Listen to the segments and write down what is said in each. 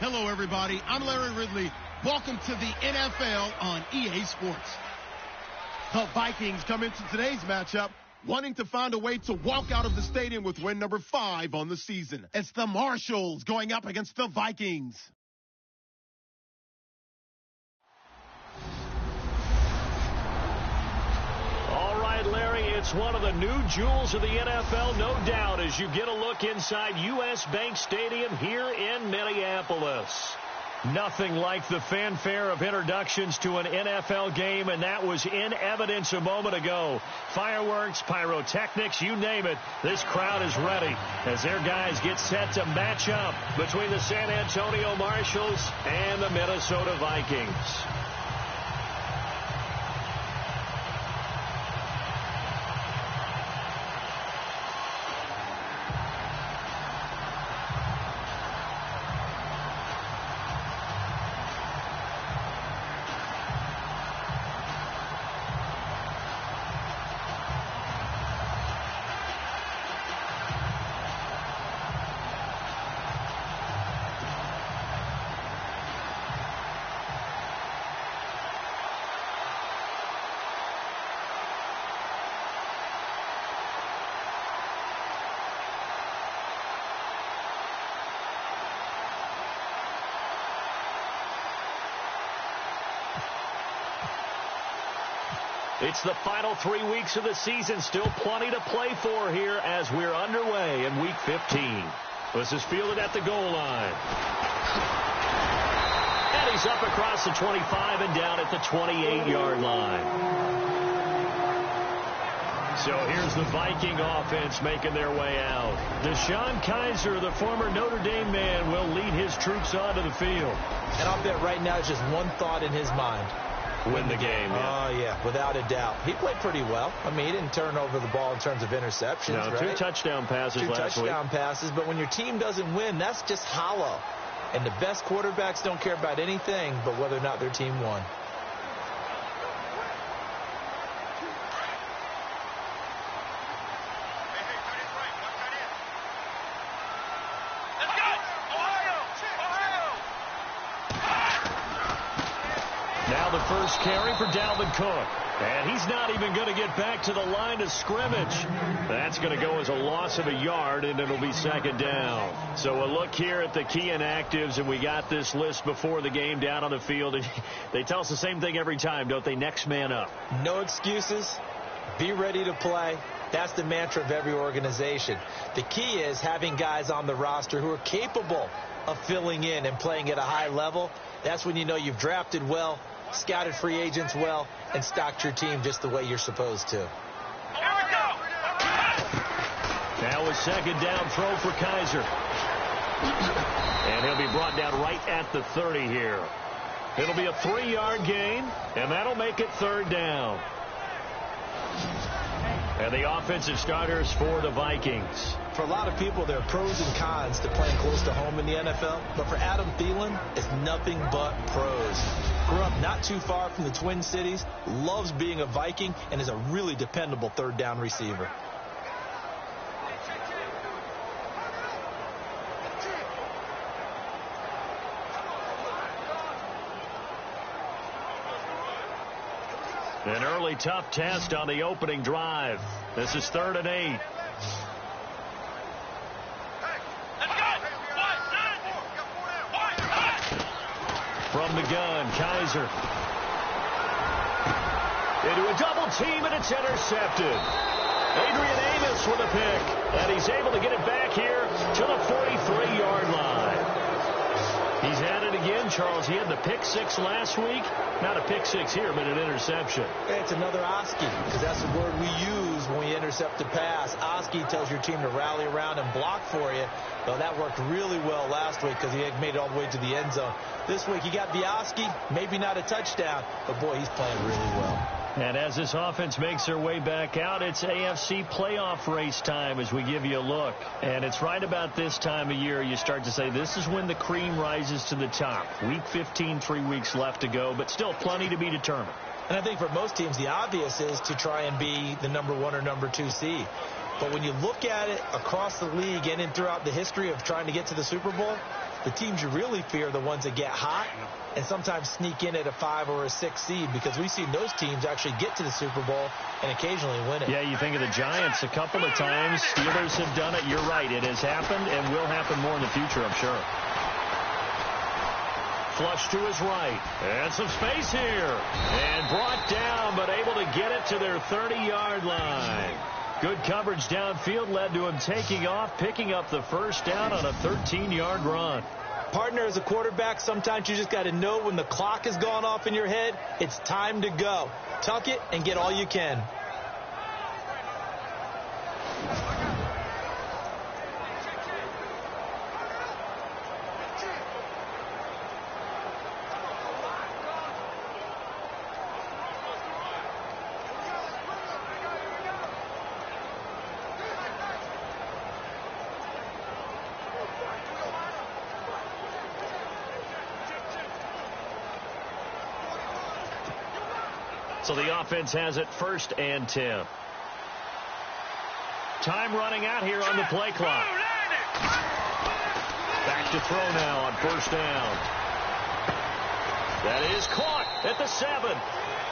Hello, everybody. I'm Larry Ridley. Welcome to the NFL on EA Sports. The Vikings come into today's matchup wanting to find a way to walk out of the stadium with win number 5 on the season. It's the Marshalls going up against the Vikings. All right, Larry, it's one of the new jewels of the NFL, no doubt, as you get a look inside U.S. Bank Stadium here in Minneapolis. Nothing like the fanfare of introductions to an NFL game, and that was in evidence a moment ago. Fireworks, pyrotechnics, you name it. This crowd is ready as their guys get set to match up between the San Antonio Marshalls and the Minnesota Vikings. It's the final 3 weeks of the season. Still plenty to play for here as we're underway in Week 15. This is fielded at the goal line. And he's up across the 25 and down at the 28-yard line. So here's the Viking offense making their way out. Deshaun Kaiser, the former Notre Dame man, will lead his troops onto the field. And I'll bet right now it's just one thought in his mind. Win the game. Yeah. Oh, yeah, without a doubt. He played pretty well. I mean, he didn't turn over the ball in terms of interceptions. No, right? 2 touchdown passes last week. 2 touchdown passes, but when your team doesn't win, that's just hollow. And the best quarterbacks don't care about anything but whether or not their team won. Now the first carry for Dalvin Cook. And he's not even going to get back to the line of scrimmage. That's going to go as a loss of a yard, and it'll be second down. So a look here at the key inactives, and we got this list before the game down on the field. And they tell us the same thing every time, don't they? Next man up. No excuses. Be ready to play. That's the mantra of every organization. The key is having guys on the roster who are capable of filling in and playing at a high level. That's when you know you've drafted well, scouted free agents well, and stocked your team just the way you're supposed to. Now a second down throw for Kaiser. And he'll be brought down right at the 30 here. It'll be a 3-yard gain, and that'll make it third down. And the offensive starters for the Vikings. For a lot of people, there are pros and cons to playing close to home in the NFL. But for Adam Thielen, it's nothing but pros. Grew up not too far from the Twin Cities, loves being a Viking, and is a really dependable third down receiver. An early tough test on the opening drive. This is 3rd and 8. From the gun, Kaiser. Into a double team, and it's intercepted. Adrian Amos with a pick, and he's able to get it back here to the 43-yard line. He's at it again, Charles. He had the pick 6 last week. Not a pick 6 here, but an interception. It's another Oski, because that's the word we use when we intercept a pass. Oski tells your team to rally around and block for you. Well, that worked really well last week because he had made it all the way to the end zone. This week, he got the Oski, maybe not a touchdown, but boy, he's playing really well. And as this offense makes their way back out, it's AFC playoff race time as we give you a look. And it's right about this time of year you start to say this is when the cream rises to the top. Week 15, 3 weeks left to go, but still plenty to be determined. And I think for most teams, the obvious is to try and be the number 1 or number 2 seed. But when you look at it across the league and in throughout the history of trying to get to the Super Bowl, The teams you really fear are the ones that get hot and sometimes sneak in at a 5 or a 6 seed, because we've seen those teams actually get to the Super Bowl and occasionally win it. Yeah, you think of the Giants a couple of times. Steelers have done it. You're right. It has happened and will happen more in the future, I'm sure. Flush to his right. And some space here. And brought down, but able to get it to their 30-yard line. Good coverage downfield led to him taking off, picking up the first down on a 13-yard run. Partner, as a quarterback, sometimes you just got to know when the clock has gone off in your head, it's time to go. Tuck it and get all you can. So the offense has it 1st and 10. Time running out here on the play clock. Back to throw now on 1st down. That is caught at the 7.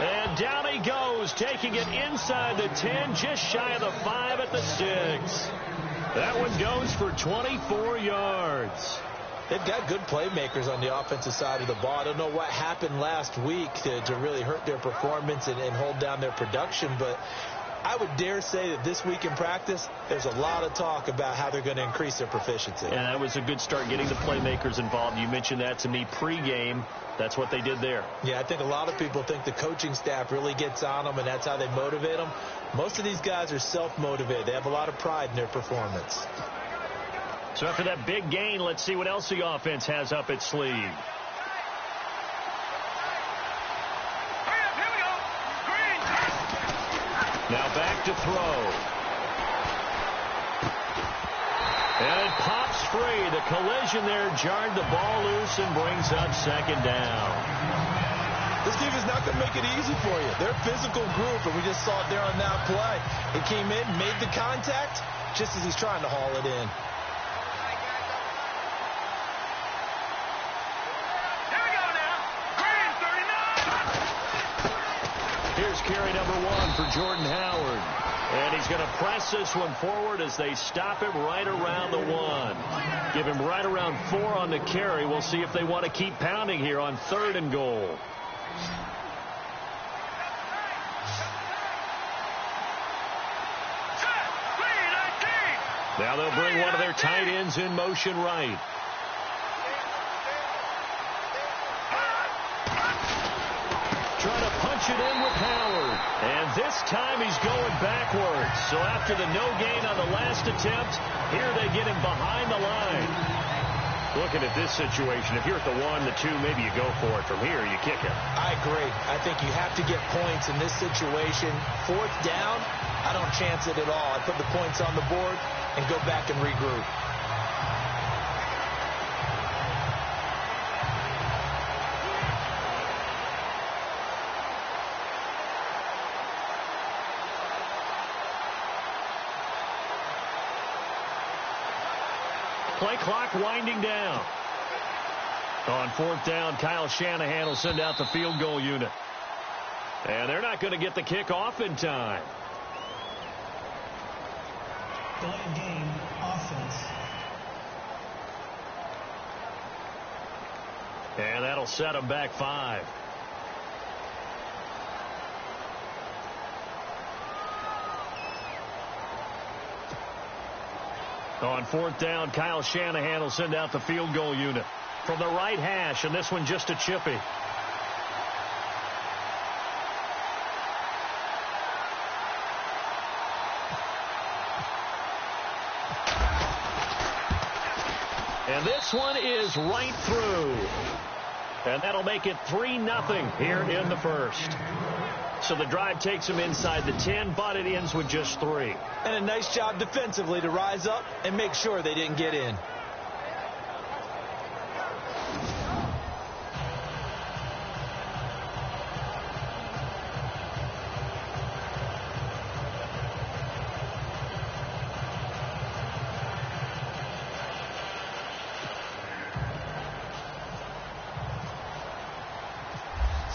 And down he goes, taking it inside the 10, just shy of the 5 at the 6. That one goes for 24 yards. They've got good playmakers on the offensive side of the ball. I don't know what happened last week to really hurt their performance and hold down their production, but I would dare say that this week in practice, there's a lot of talk about how they're going to increase their proficiency. And that was a good start, getting the playmakers involved. You mentioned that to me pregame. That's what they did there. Yeah, I think a lot of people think the coaching staff really gets on them, and that's how they motivate them. Most of these guys are self-motivated. They have a lot of pride in their performance. So after that big gain, let's see what else the offense has up its sleeve. Now back to throw. And it pops free. The collision there jarred the ball loose and brings up 2nd down. This defense is not going to make it easy for you. They're a physical group, and we just saw it there on that play. It came in, made the contact, just as he's trying to haul it in. Here's carry number 1 for Jordan Howard. And he's going to press this one forward as they stop him right around the 1. Give him right around 4 on the carry. We'll see if they want to keep pounding here on 3rd and goal. Now they'll bring one of their tight ends in motion right. Trying to punch it in with Howard. And this time he's going backwards. So after the no gain on the last attempt, here they get him behind the line. Looking at this situation, if you're at the 1, the 2, maybe you go for it. From here, you kick it. I agree. I think you have to get points in this situation. 4th down, I don't chance it at all. I put the points on the board and go back and regroup. Play clock winding down. On 4th down, Kyle Shanahan will send out the field goal unit. And they're not going to get the kick off in time. Delay game, offense. And that'll set them back 5. On 4th down, Kyle Shanahan will send out the field goal unit from the right hash, and this one just a chippy. And this one is right through. And that'll make it 3-0 here in the 1st. So the drive takes them inside the 10, but it ends with just 3. And a nice job defensively to rise up and make sure they didn't get in.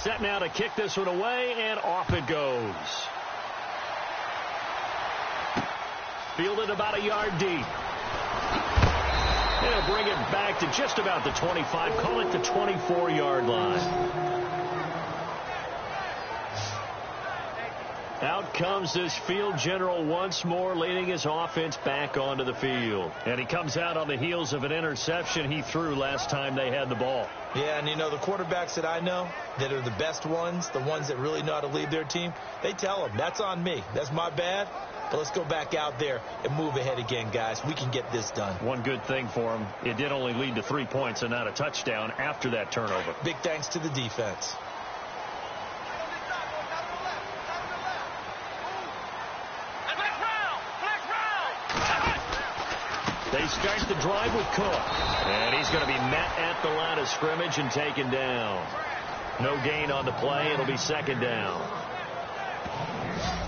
Set now to kick this one away, and off it goes. Fielded about a yard deep. They'll bring it back to just about the 25. Call it the 24-yard line. Out comes this field general once more, leading his offense back onto the field. And he comes out on the heels of an interception he threw last time they had the ball. Yeah, and you know, the quarterbacks that I know that are the best ones, the ones that really know how to lead their team, they tell them, that's on me. That's my bad. But let's go back out there and move ahead again, guys. We can get this done. One good thing for him, it did only lead to 3 points and not a touchdown after that turnover. Big thanks to the defense. They start the drive with Cook. And he's going to be met at the line of scrimmage and taken down. No gain on the play. It'll be second down.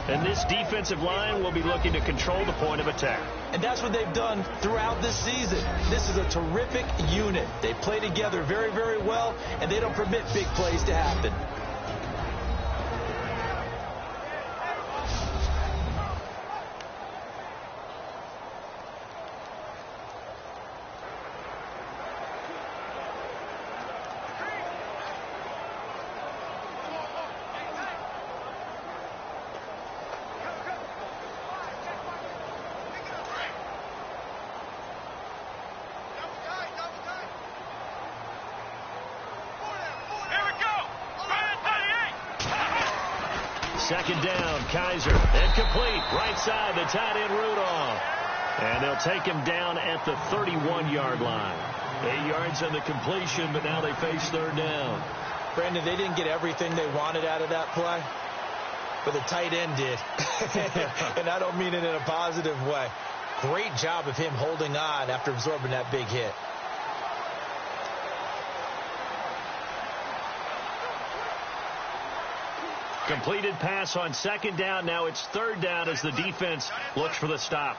And this defensive line will be looking to control the point of attack. And that's what they've done throughout this season. This is a terrific unit. They play together very, very well, and they don't permit big plays to happen. Second down, Kaiser. And complete. Right side, the tight end Rudolph. And they'll take him down at the 31-yard line. 8 yards on the completion, but now they face third down. Brandon, they didn't get everything they wanted out of that play, but the tight end did. And I don't mean it in a positive way. Great job of him holding on after absorbing that big hit. Completed pass on second down. Now it's third down as the defense looks for the stop.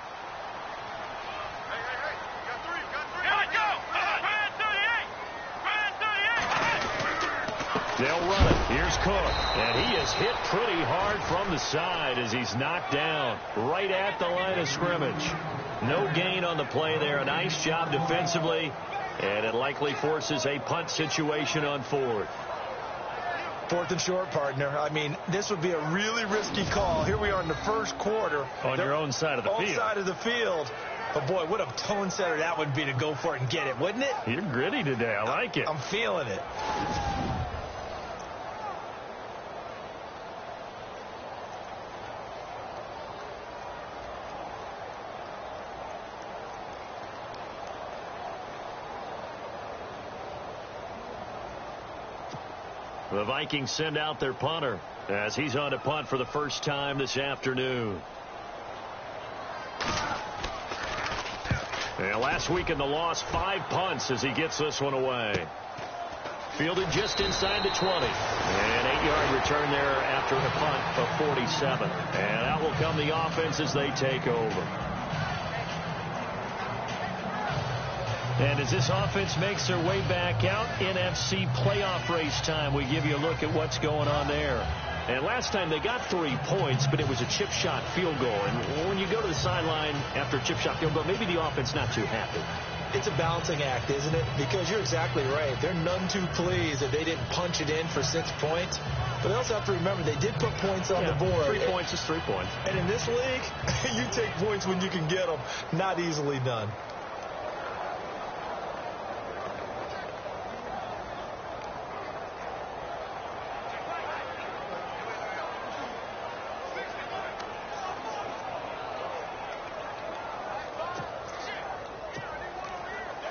They'll run it. Here's Cook. And he is hit pretty hard from the side as he's knocked down right at the line of scrimmage. No gain on the play there. A nice job defensively. And it likely forces a punt situation on fourth. Fourth and short, partner. I mean, this would be a really risky call. Here we are in the first quarter. On your own side of the field. Own side of the field. But, boy, what a tone setter that would be to go for it and get it, wouldn't it? You're gritty today. I like it. I'm feeling it. The Vikings send out their punter as he's on to punt for the first time this afternoon. And last week in the loss, 5 punts as he gets this one away. Fielded just inside the 20. And 8-yard return there after a punt of 47. And out will come the offense as they take over. And as this offense makes their way back out, NFC playoff race time, we give you a look at what's going on there. And last time they got 3 points, but it was a chip shot field goal. And when you go to the sideline after a chip shot field goal, maybe the offense not too happy. It's a balancing act, isn't it? Because you're exactly right. They're none too pleased that they didn't punch it in for 6 points. But they also have to remember they did put points on the board. 3 points is 3 points. And in this league, you take points when you can get them. Not easily done.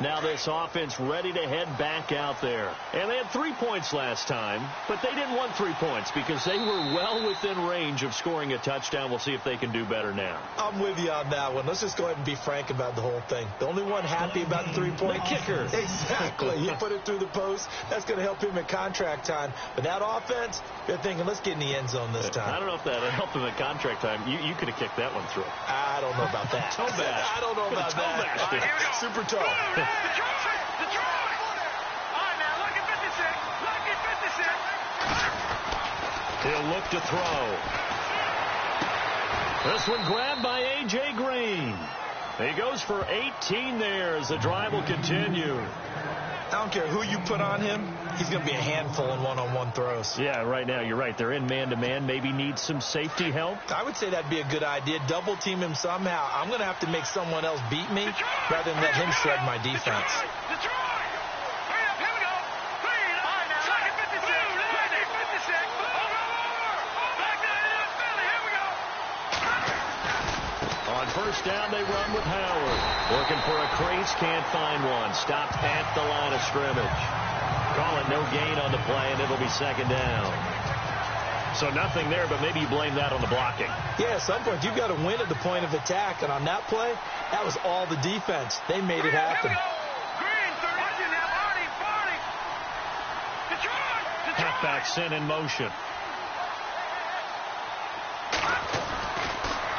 Now this offense ready to head back out there. And they had 3 points last time, but they didn't want 3 points because they were well within range of scoring a touchdown. We'll see if they can do better now. I'm with you on that one. Let's just go ahead and be frank about the whole thing. The only one happy about the 3-point kicker. Exactly. You put it through the post. That's going to help him in contract time. But that offense, they're thinking, let's get in the end zone this time. I don't know if that helped him in contract time. You could have kicked that one through. I don't know about that. Toe bash. I don't know about that. Super toe. The try! All right, now, look at 56. Look at 56. He'll look to throw. This one grabbed by A.J. Green. He goes for 18 there as the drive will continue. I don't care who you put on him. He's going to be a handful in one-on-one throws. Yeah, right now, you're right. They're in man-to-man. Maybe need some safety help. I would say that'd be a good idea. Double team him somehow. I'm going to have to make someone else beat me rather than let him shred my defense. On first down, they run with Howard. Looking for a crease, can't find one. Stopped at the line of scrimmage. Call it no gain on the play, and it'll be second down. So nothing there, but maybe you blame that on the blocking. Yeah, at some point, you've got to win at the point of attack. And on that play, that was all the defense. They made it happen. Halfback sent in motion.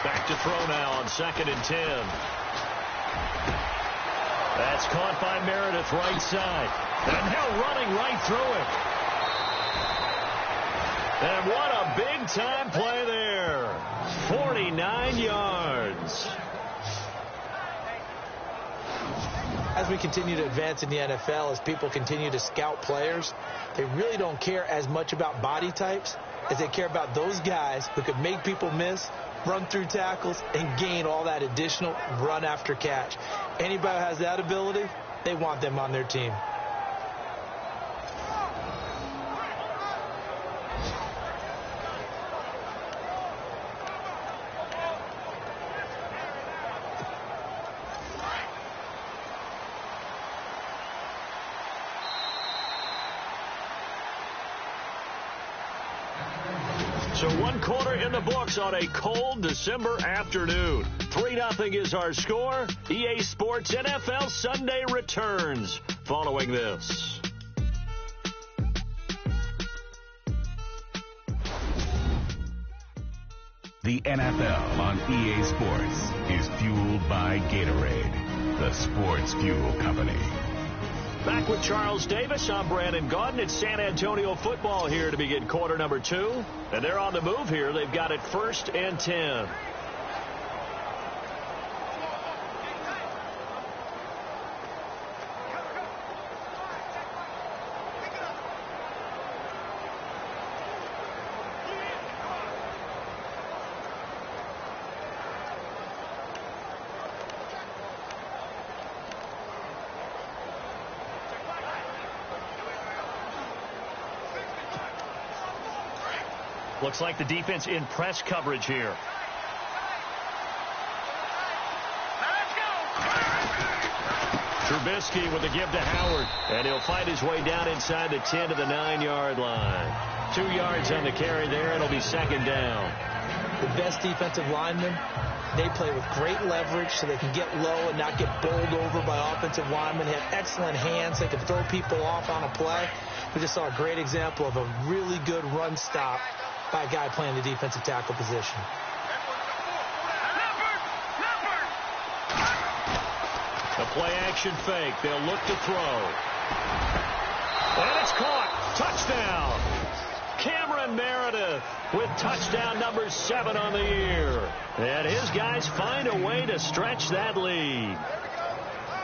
Back to throw now on 2nd and 10. That's caught by Meredith right side. And now running right through it. And what a big-time play there. 49 yards. As we continue to advance in the NFL, as people continue to scout players, they really don't care as much about body types as they care about those guys who could make people miss, run through tackles, and gain all that additional run after catch. Anybody who has that ability, they want them on their team. So 1 quarter in the books on a cold December afternoon. 3-0 is our score. EA Sports NFL Sunday returns following this. The NFL on EA Sports is fueled by Gatorade, the sports fuel company. Back with Charles Davis. I'm Brandon Gaudin. It's San Antonio football here to begin quarter number 2. And they're on the move here. They've got it 1st and 10. Looks like the defense in press coverage here. Trubisky with a give to Howard. And he'll find his way down inside the 10 to the 9-yard line. 2 yards on the carry there. It'll be second down. The best defensive linemen, they play with great leverage so they can get low and not get bowled over by offensive linemen. They have excellent hands. They can throw people off on a play. We just saw a great example of a really good run stop by a guy playing the defensive tackle position. The play-action fake. They'll look to throw. And it's caught. Touchdown. Cameron Meredith with touchdown number 7 on the year. And his guys find a way to stretch that lead.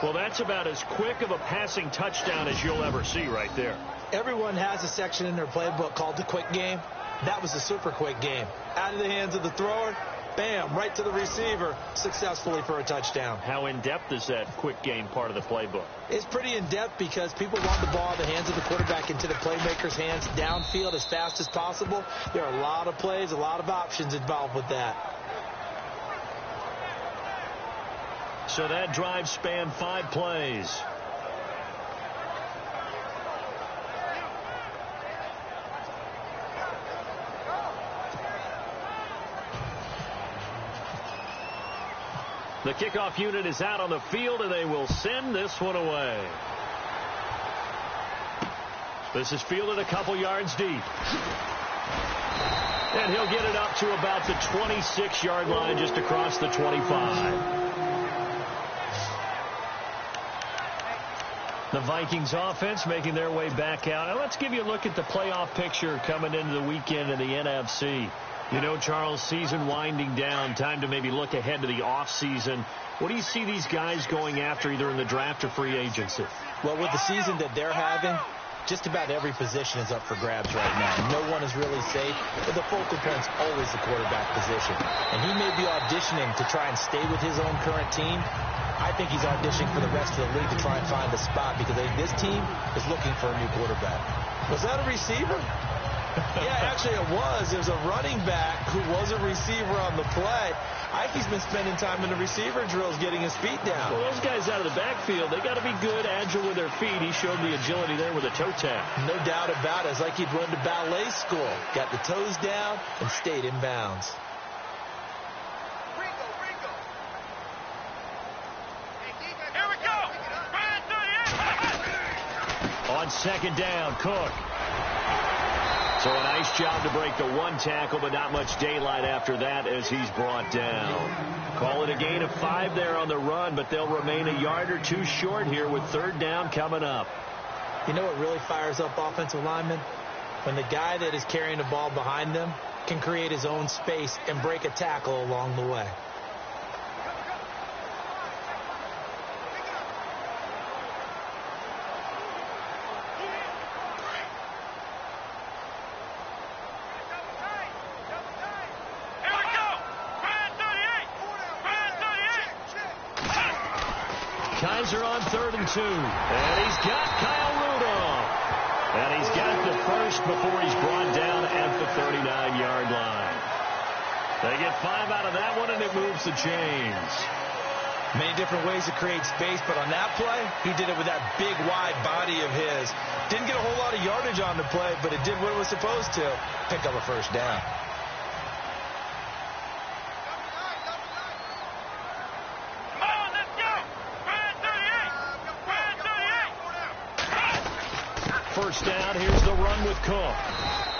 Well, that's about as quick of a passing touchdown as you'll ever see right there. Everyone has a section in their playbook called the quick game. That was a super quick game. Out of the hands of the thrower, bam, right to the receiver, successfully for a touchdown. How in-depth is that quick game part of the playbook? It's pretty in-depth because people want the ball in the hands of the quarterback into the playmaker's hands downfield as fast as possible. There are a lot of plays, a lot of options involved with that. So that drive spanned 5 plays. The kickoff unit is out on the field, and they will send this one away. This is fielded a couple yards deep. And he'll get it up to about the 26-yard line, just across the 25. The Vikings offense making their way back out. Now let's give you a look at the playoff picture coming into the weekend in the NFC. You know, Charles, season winding down, time to maybe look ahead to the offseason. What do you see these guys going after either in the draft or free agency? Well, with the season that they're having, just about every position is up for grabs right now. No one is really safe, but the focal point's always the quarterback position. And he may be auditioning to try and stay with his own current team. I think he's auditioning for the rest of the league to try and find a spot because I think this team is looking for a new quarterback. Was that a receiver? Yeah, actually it was. There's a running back who was a receiver on the play. I think he's been spending time in the receiver drills getting his feet down. Well, those guys out of the backfield, they got to be good, agile with their feet. He showed the agility there with a toe tap. No doubt about it. It's like he'd run to ballet school. Got the toes down and stayed in bounds. Here we go. On second down, Cook. So a nice job to break the one tackle, but not much daylight after that as he's brought down. Call it a gain of 5 there on the run, but they'll remain a yard or two short here with third down coming up. You know what really fires up offensive linemen? When the guy that is carrying the ball behind them can create his own space and break a tackle along the way. Kaiser on 3rd and 2. And he's got Kyle Rudolph. And he's got the first before he's brought down at the 39-yard line. They get 5 out of that one, and it moves the chains. Many different ways to create space, but on that play, he did it with that big, wide body of his. Didn't get a whole lot of yardage on the play, but it did what it was supposed to. Pick up a first down. First down, here's the run with Cook.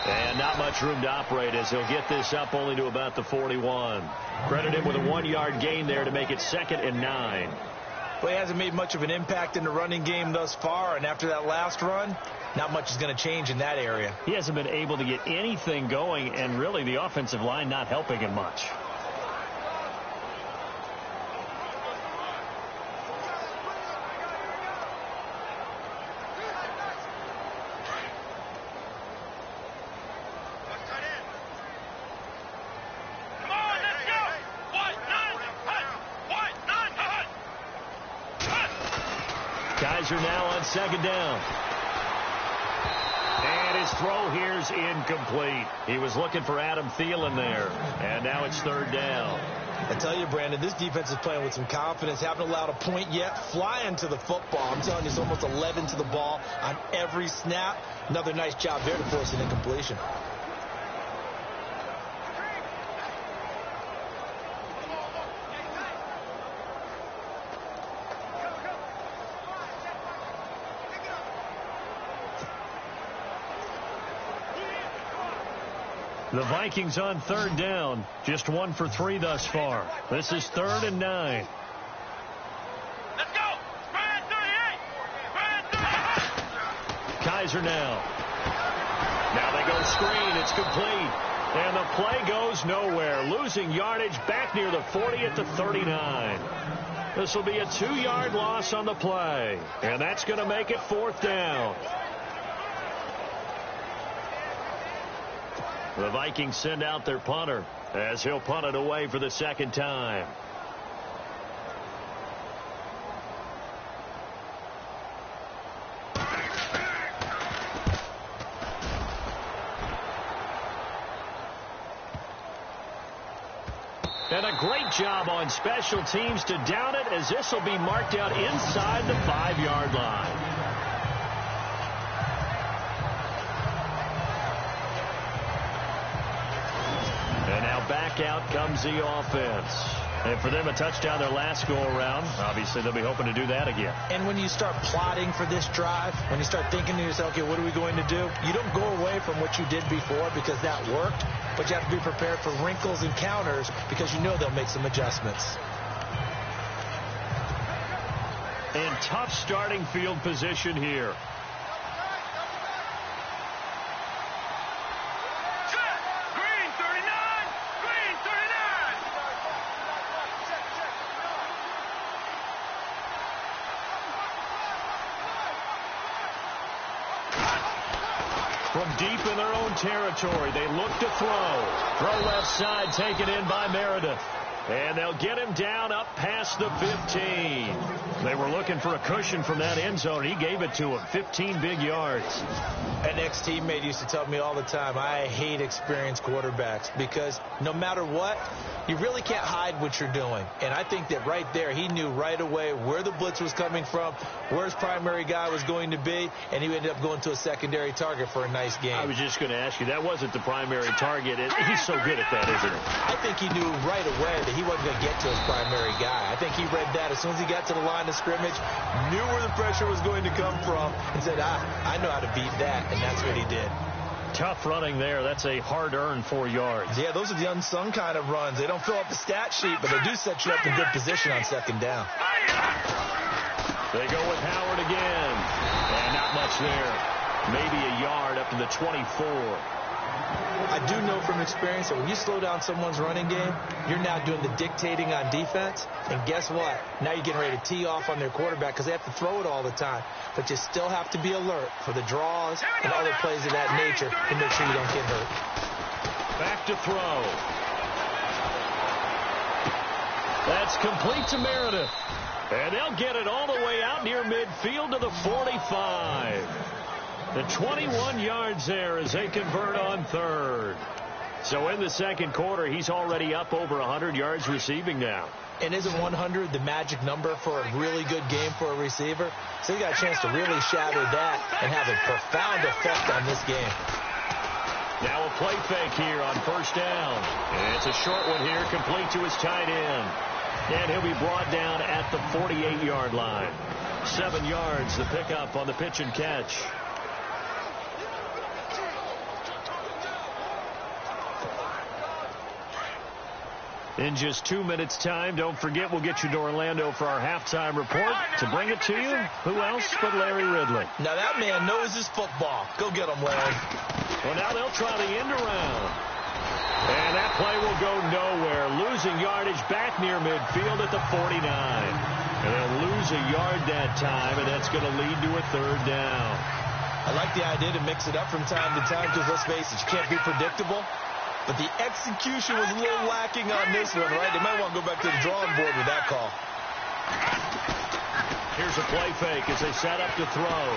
And not much room to operate as he'll get this up only to about the 41. Credit him with a 1-yard gain there to make it 2nd and 9. Well, he hasn't made much of an impact in the running game thus far, and after that last run, not much is going to change in that area. He hasn't been able to get anything going, and really the offensive line not helping him much. Kaiser now on 2nd down. And his throw here's incomplete. He was looking for Adam Thielen there. And now it's 3rd down. I tell you, Brandon, this defense is playing with some confidence. Haven't allowed a point yet. Flying to the football. I'm telling you, it's almost 11 to the ball on every snap. Another nice job there to force an incompletion. The Vikings on 3rd down. Just 1 for 3 thus far. This is 3rd and 9. Let's go. Spread 38. Kaiser now. Now they go screen. It's complete. And the play goes nowhere. Losing yardage back near the 40 at the 39. This will be a 2-yard loss on the play. And that's going to make it 4th down. The Vikings send out their punter as he'll punt it away for the 2nd time. And a great job on special teams to down it as this will be marked out inside the 5-yard line. And now back out comes the offense. And for them, a touchdown their last go-around. Obviously, they'll be hoping to do that again. And when you start plotting for this drive, when you start thinking to yourself, okay, what are we going to do? You don't go away from what you did before because that worked, but you have to be prepared for wrinkles and counters because you know they'll make some adjustments. And tough starting field position here. Green 39! Green 39! From deep in their own territory, they look to throw. Throw left side, taken in by Meredith. And they'll get him down up past the 15. They were looking for a cushion from that end zone. He gave it to him. 15 big yards. An ex-teammate used to tell me all the time, I hate experienced quarterbacks because no matter what, you really can't hide what you're doing. And I think that right there, he knew right away where the blitz was coming from, where his primary guy was going to be, and he ended up going to a secondary target for a nice game. I was just going to ask you, that wasn't the primary target. He's so good at that, isn't he? I think he knew right away that he wasn't going to get to his primary guy. I think he read that as soon as he got to the line of scrimmage, knew where the pressure was going to come from, and said, I know how to beat that, and that's what he did. Tough running there. That's a hard-earned 4 yards. Yeah, those are the unsung kind of runs. They don't fill up the stat sheet, but they do set you up in good position on second down. They go with Howard again. And not much there. Maybe a yard up to the 24. I do know from experience that when you slow down someone's running game, you're now doing the dictating on defense. And guess what? Now you're getting ready to tee off on their quarterback because they have to throw it all the time. But you still have to be alert for the draws and other plays of that nature to make sure you don't get hurt. Back to throw. That's complete to Meredith. And they'll get it all the way out near midfield to the 45. The 21 yards there as they convert on third. So in the second quarter, he's already up over 100 yards receiving now. And isn't 100 the magic number for a really good game for a receiver? So he got a chance to really shatter that and have a profound effect on this game. Now a play fake here on first down. And it's a short one here, complete to his tight end. And he'll be brought down at the 48-yard line. 7 yards, the pickup on the pitch and catch. In just 2 minutes' time, don't forget, we'll get you to Orlando for our halftime report. To bring it to you, who else but Larry Ridley? Now that man knows his football. Go get him, Larry. Well, now they'll try the end around. And that play will go nowhere. Losing yardage back near midfield at the 49. And they'll lose a yard that time, and that's going to lead to a third down. I like the idea to mix it up from time to time because, let's face it, you can't be predictable. But the execution was a little lacking on this one, right? They might want to go back to the drawing board with that call. Here's a play fake as they set up to throw.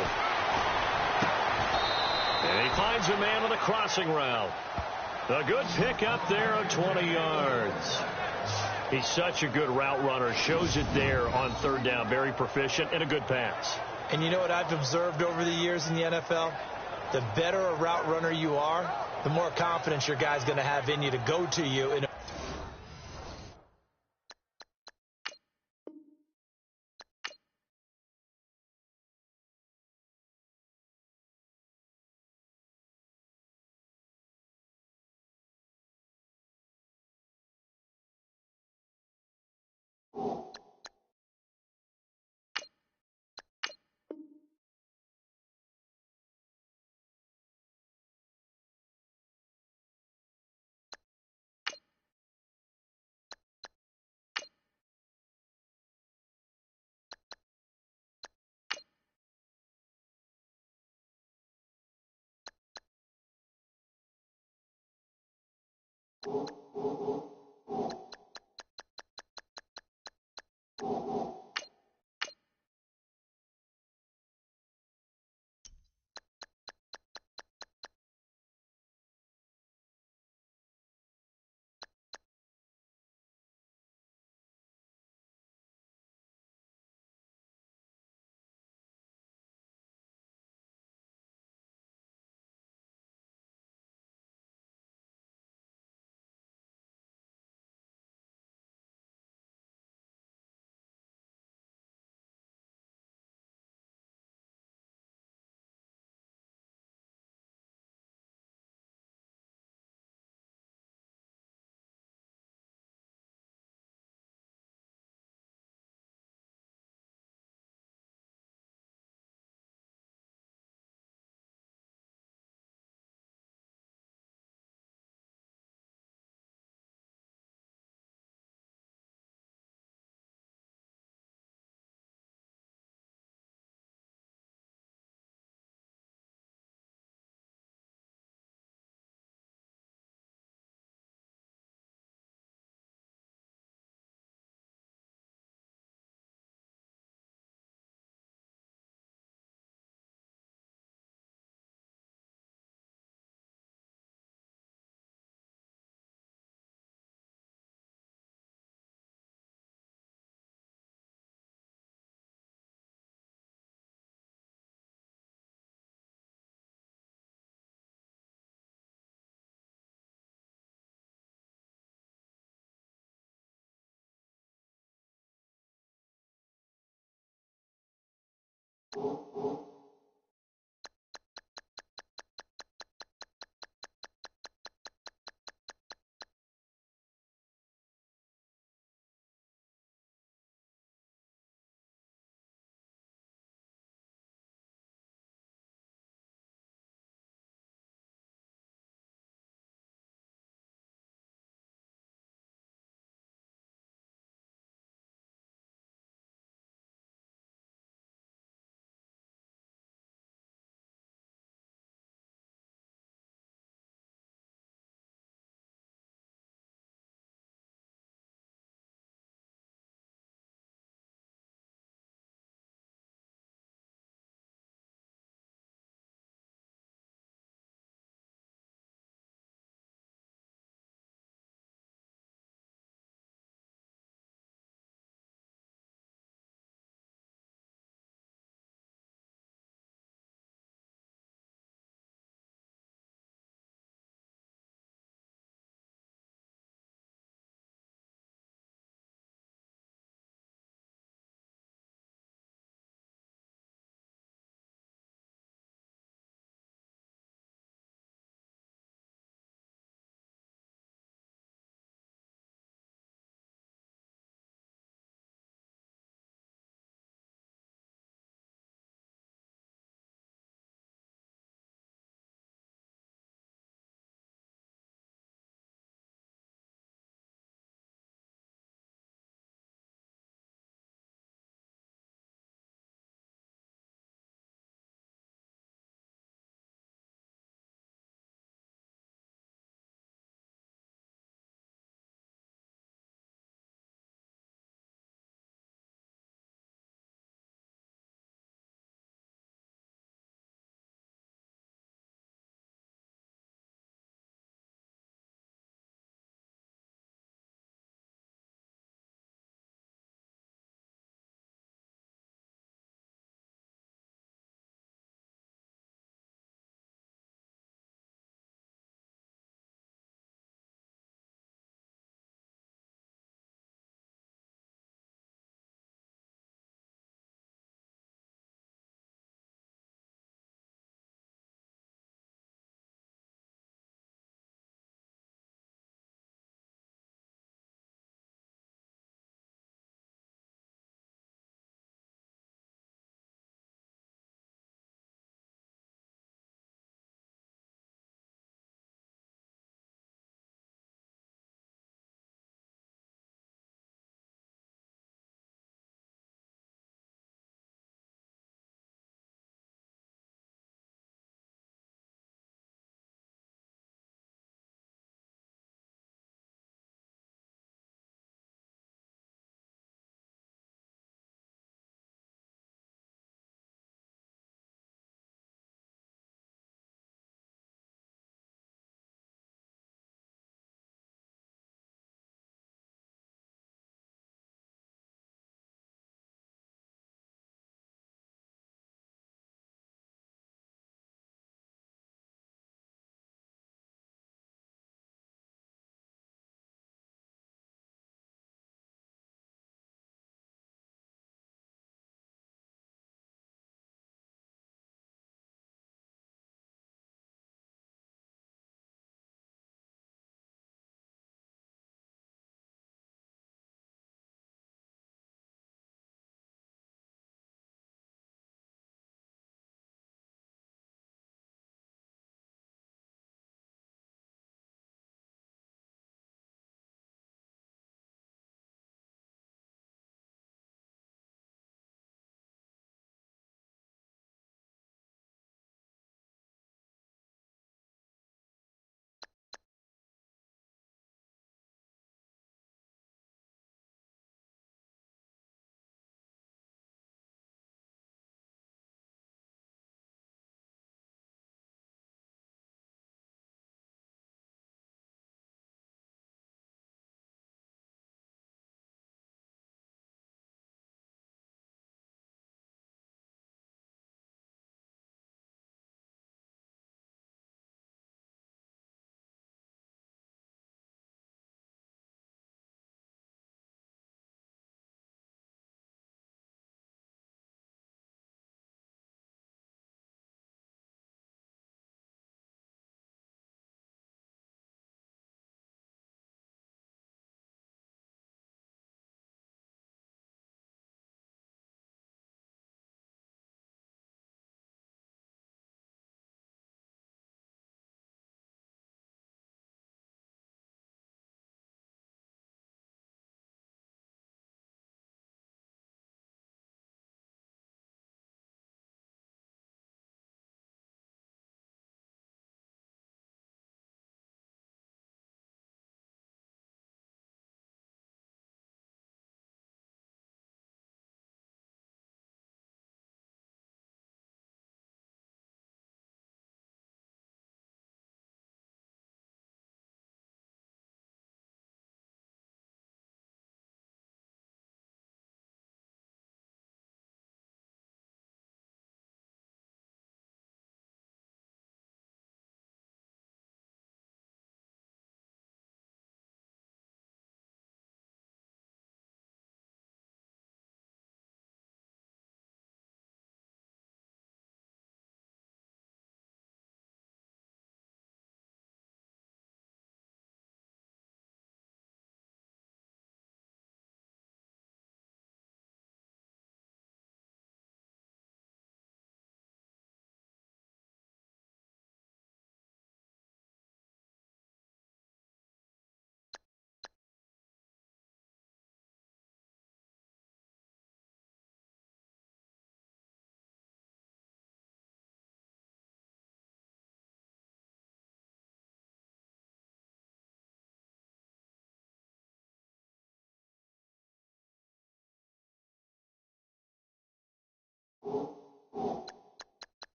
And he finds a man on the crossing route. A good pick up there on 20 yards. He's such a good route runner. Shows it there on third down. Very proficient and a good pass. And you know what I've observed over the years in the NFL? The better a route runner you are, the more confidence your guy's going to have in you to go to you in a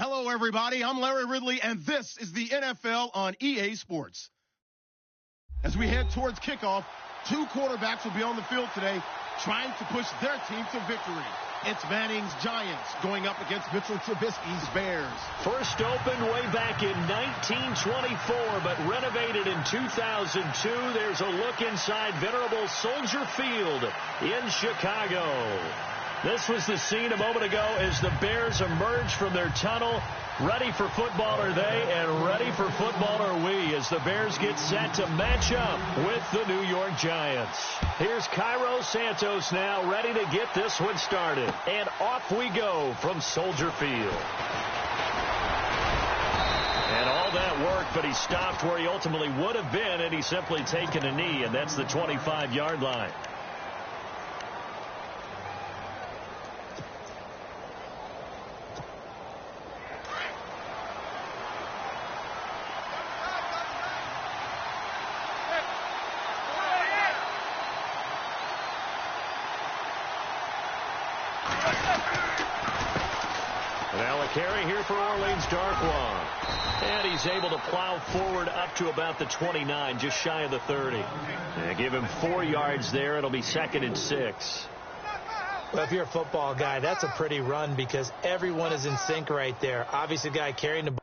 Hello, everybody. I'm Larry Ridley, and this is the NFL on EA Sports. As we head towards kickoff, two quarterbacks will be on the field today trying to push their team to victory. It's Manning's Giants going up against Mitchell Trubisky's Bears. First opened way back in 1924, but renovated in 2002. There's a look inside venerable Soldier Field in Chicago. This was the scene a moment ago as the Bears emerged from their tunnel. Ready for football are they, and ready for football are we as the Bears get set to match up with the New York Giants. Here's Cairo Santos now, ready to get this one started. And off we go from Soldier Field. And all that work, but he stopped where he ultimately would have been, and he's simply taken a knee, and that's the 25-yard line. Now a carry here for Orleans Darkwa. And he's able to plow forward up to about the 29, just shy of the 30. And give him 4 yards there. It'll be 2nd and 6. Well, if you're a football guy, that's a pretty run because everyone is in sync right there. Obviously, the guy carrying the ball.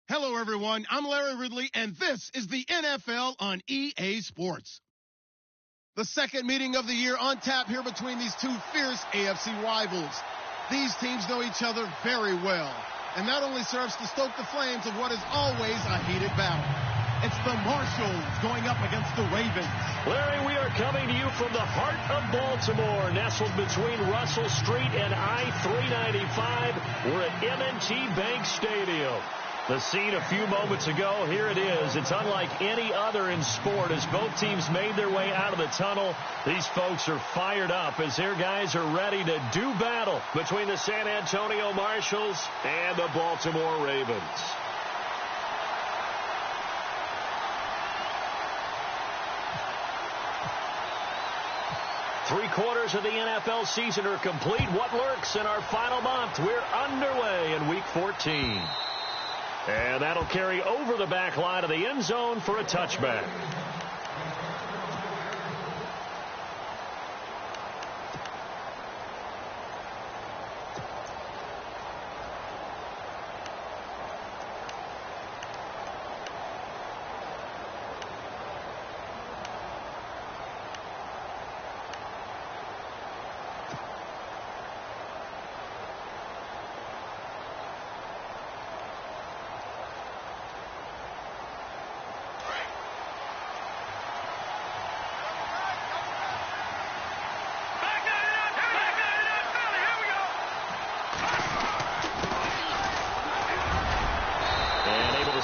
Hello, everyone. I'm Larry Ridley, and this is the NFL on EA Sports. The second meeting of the year on tap here between these two fierce AFC rivals. These teams know each other very well, and that only serves to stoke the flames of what is always a heated battle. It's the Marshalls going up against the Ravens. Larry, we are coming to you from the heart of Baltimore, nestled between Russell Street and I-395. We're at M&T Bank Stadium. The scene a few moments ago, here it is. It's unlike any other in sport as both teams made their way out of the tunnel. These folks are fired up as their guys are ready to do battle between the San Antonio Marshalls and the Baltimore Ravens. Three-quarters of the NFL season are complete. What lurks in our final month? We're underway in Week 14. And that'll carry over the back line of the end zone for a touchback.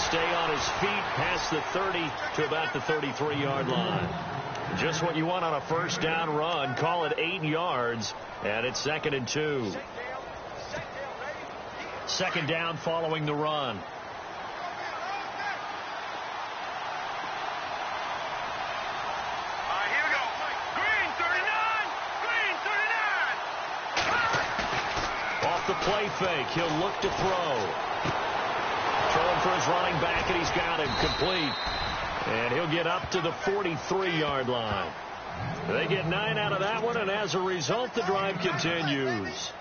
Stay on his feet past the 30 to about the 33-yard line. Just what you want on a first down run. Call it 8 yards, and it's 2nd and 2. Second down following the run. Here we go. Green 39. Green 39. Off the play fake, he'll look to throw. Throwing for his running back, and he's got him complete. And he'll get up to the 43-yard line. They get 9 out of that one, and as a result, the drive continues.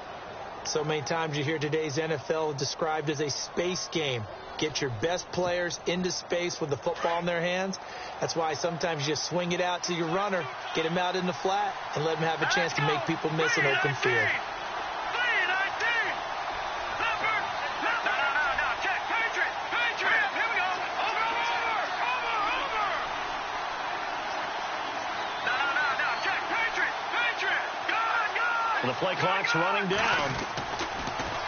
So many times you hear today's NFL described as a space game. Get your best players into space with the football in their hands. That's why sometimes you just swing it out to your runner, get him out in the flat, and let him have a chance to make people miss an open field. The play clock's running down.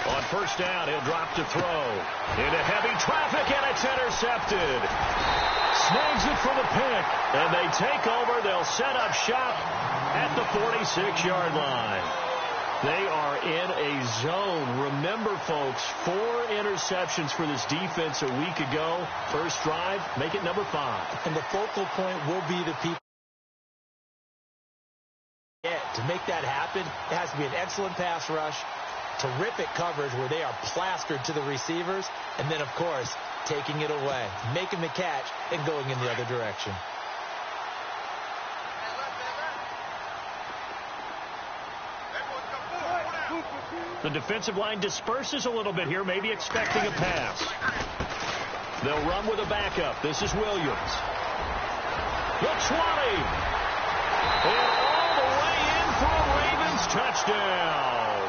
On first down, he'll drop to throw. Into heavy traffic, and it's intercepted. Snags it for the pick, and they take over. They'll set up shop at the 46-yard line. They are in a zone. Remember, folks, 4 interceptions for this defense a week ago. First drive, make it number 5. And the focal point will be the people. To make that happen, it has to be an excellent pass rush, terrific coverage where they are plastered to the receivers, and then, of course, taking it away, making the catch, and going in the other direction. The defensive line disperses a little bit here, maybe expecting a pass. They'll run with a backup. This is Williams. The 20. And all the way in for a Ravens touchdown.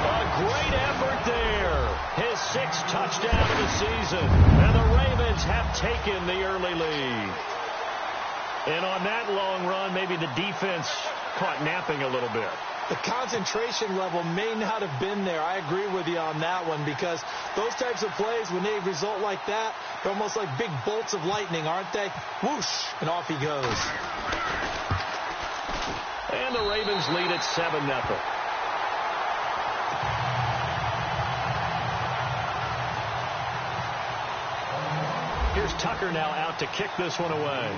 A great effort there. His 6th touchdown of the season. And the Ravens have taken the early lead. And on that long run, maybe the defense caught napping a little bit. The concentration level may not have been there. I agree with you on that one, because those types of plays, when they result like that, they're almost like big bolts of lightning, aren't they? Whoosh, and off he goes. And the Ravens lead at 7-0. Here's Tucker now out to kick this one away.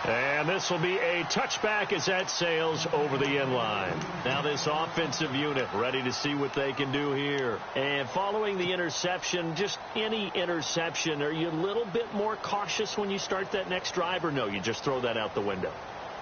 And this will be a touchback as that sails over the end line. Now this offensive unit ready to see what they can do here. And following the interception, just any interception, are you a little bit more cautious when you start that next drive, or no, you just throw that out the window?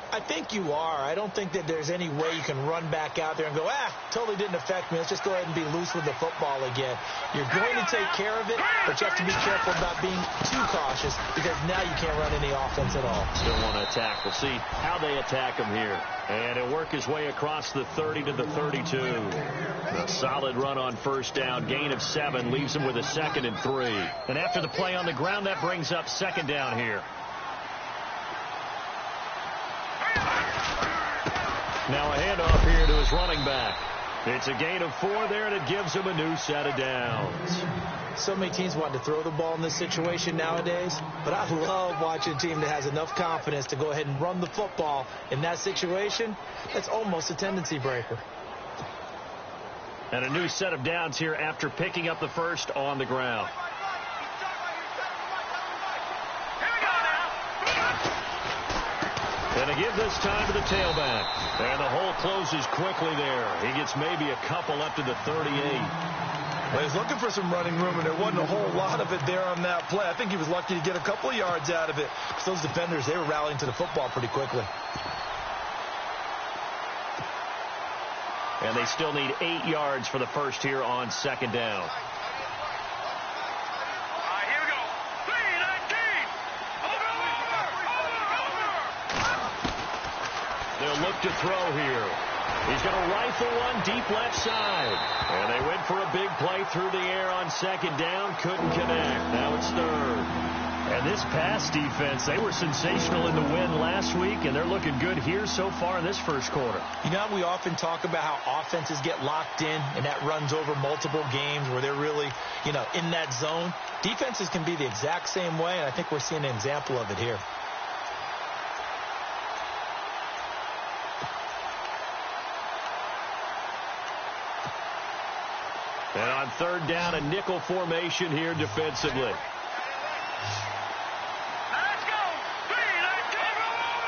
I think you are. I don't think that there's any way you can run back out there and go, totally didn't affect me. Let's just go ahead and be loose with the football again. You're going to take care of it, but you have to be careful about being too cautious because now you can't run any offense at all. Still want to attack. We'll see how they attack him here. And he'll work his way across the 30 to the 32. A solid run on first down. Gain of 7 leaves him with a 2nd and 3. And after the play on the ground, that brings up 2nd down here. Now a handoff here to his running back. It's a gain of 4 there, and it gives him a new set of downs. So many teams want to throw the ball in this situation nowadays, but I love watching a team that has enough confidence to go ahead and run the football in that situation. That's almost a tendency breaker. And a new set of downs here after picking up the first on the ground. And to give this time to the tailback. And the hole closes quickly there. He gets maybe a couple up to the 38. Well, he's looking for some running room, and there wasn't a whole lot of it there on that play. I think he was lucky to get a couple of yards out of it. Because those defenders, they were rallying to the football pretty quickly. And they still need 8 yards for the first here on 2nd down. Here we go. 3-19. They'll look to throw here. He's going to rifle one deep left side. And they went for a big play through the air on 2nd down. Couldn't connect. Now it's 3rd. And this pass defense, they were sensational in the win last week, and they're looking good here so far in this first quarter. You know, we often talk about how offenses get locked in, and that runs over multiple games where they're really, in that zone. Defenses can be the exact same way, and I think we're seeing an example of it here. And on 3rd down, a nickel formation here defensively.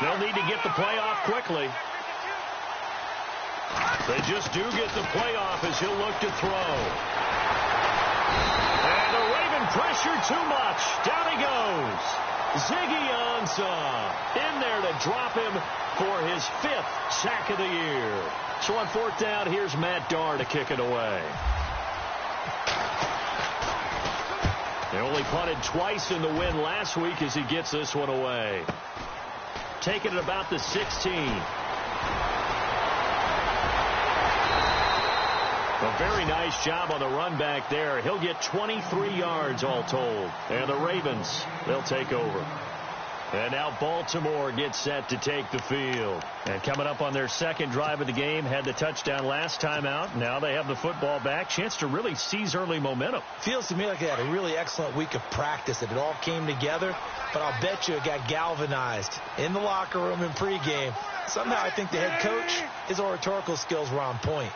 They'll need to get the play off quickly. They just do get the play off as he'll look to throw. And the Raven pressure too much. Down he goes. Ziggy Ansah in there to drop him for his 5th sack of the year. So on 4th down, here's Matt Darr to kick it away. They only punted twice in the win last week as he gets this one away. Taking it about the 16. A very nice job on the run back there. He'll get 23 yards all told. And the Ravens, they'll take over. And now Baltimore gets set to take the field. And coming up on their 2nd drive of the game, had the touchdown last time out. Now they have the football back. Chance to really seize early momentum. Feels to me like they had a really excellent week of practice, that it all came together. But I'll bet you it got galvanized in the locker room in pregame. Somehow I think the head coach, his oratorical skills were on point.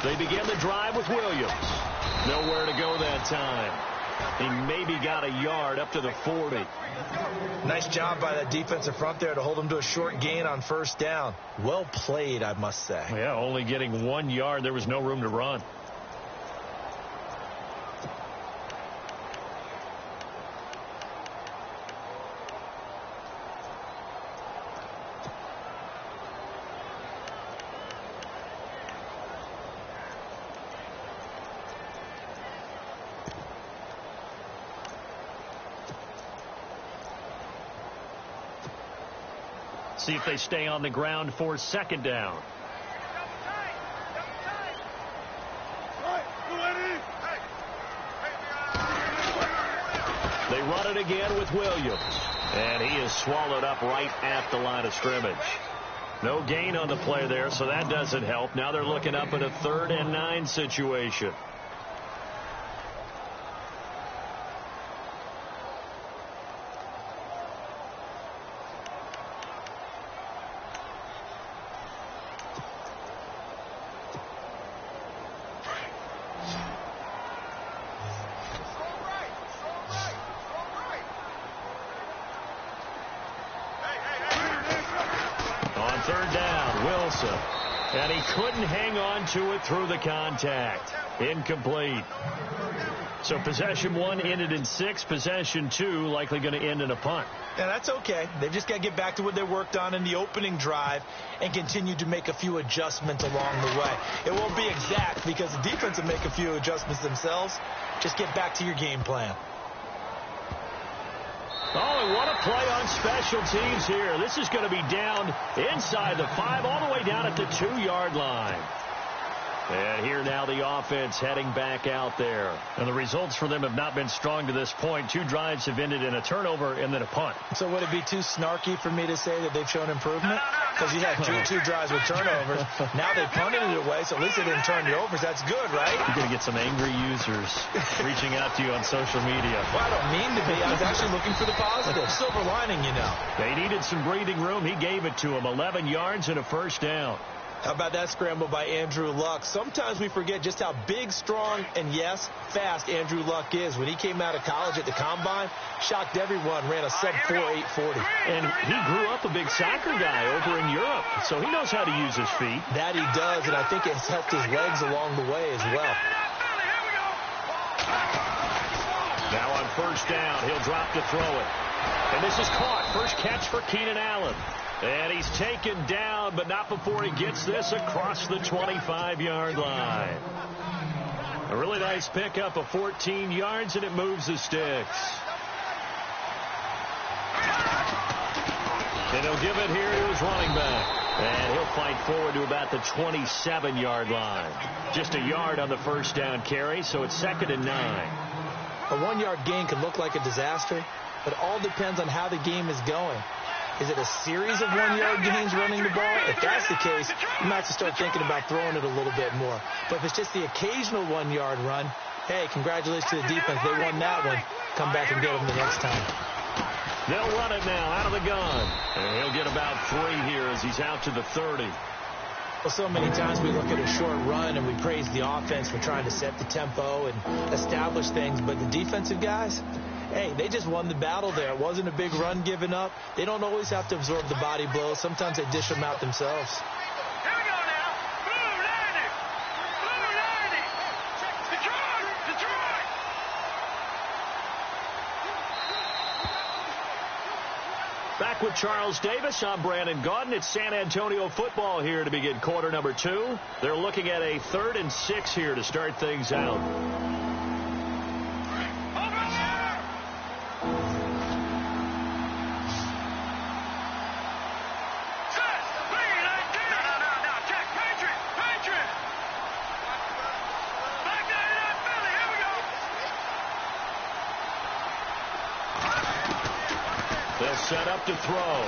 They begin the drive with Williams. Nowhere to go that time. He maybe got a yard up to the 40. Nice job by that defensive front there to hold him to a short gain on 1st down. Well played, I must say. Yeah, only getting 1 yard. There was no room to run. See if they stay on the ground for 2nd down. They run it again with Williams. And he is swallowed up right at the line of scrimmage. No gain on the play there, so that doesn't help. Now they're looking up at a 3rd and 9 situation. And he couldn't hang on to it through the contact. Incomplete. So possession 1 ended in 6. Possession 2 likely going to end in a punt. Yeah, that's okay. They've just got to get back to what they worked on in the opening drive and continue to make a few adjustments along the way. It won't be exact because the defense will make a few adjustments themselves. Just get back to your game plan. Oh, and what a play on special teams here. This is going to be down inside the 5, all the way down at the 2-yard line. And here now the offense heading back out there. And the results for them have not been strong to this point. 2 drives have ended in a turnover and then a punt. So would it be too snarky for me to say that they've shown improvement? Because you had two drives with turnovers. Now they punted it away, so at least they didn't turn it over. So that's good, right? You're going to get some angry users reaching out to you on social media. Well, I don't mean to be. I was actually looking for the positive. Silver lining, you know. They needed some breathing room. He gave it to them. 11 yards and a first down. How about that scramble by Andrew Luck? Sometimes we forget just how big, strong, and, yes, fast Andrew Luck is. When he came out of college at the Combine, shocked everyone, ran a sub-4 840. And he grew up a big soccer guy over in Europe, so he knows how to use his feet. That he does, and I think it's helped his legs along the way as well. Now on first down, he'll drop to throw it. And this is caught. First catch for Keenan Allen. And he's taken down, but not before he gets this across the 25-yard line. A really nice pickup of 14 yards, and it moves the sticks. And he'll give it here to his running back. And he'll fight forward to about the 27-yard line. Just a yard on the first down carry, so it's 2nd and 9. A 1-yard gain can look like a disaster, but it all depends on how the game is going. Is it a series of 1-yard gains running the ball? If that's the case, you might have to start thinking about throwing it a little bit more. But if it's just the occasional 1-yard run, hey, congratulations to the defense. They won that one. Come back and get them the next time. They'll run it now out of the gun. And he'll get about 3 here as he's out to the 30. Well, so many times we look at a short run and we praise the offense for trying to set the tempo and establish things. But the defensive guys, hey, they just won the battle there. It wasn't a big run given up. They don't always have to absorb the body blows. Sometimes they dish them out themselves. Here we go now. Blue 90. Blue 90. Detroit. Detroit. Back with Charles Davis. I'm Brandon Gaudin. It's San Antonio football here to begin quarter number 2. They're looking at a 3rd and 6 here to start things out. Set up to throw.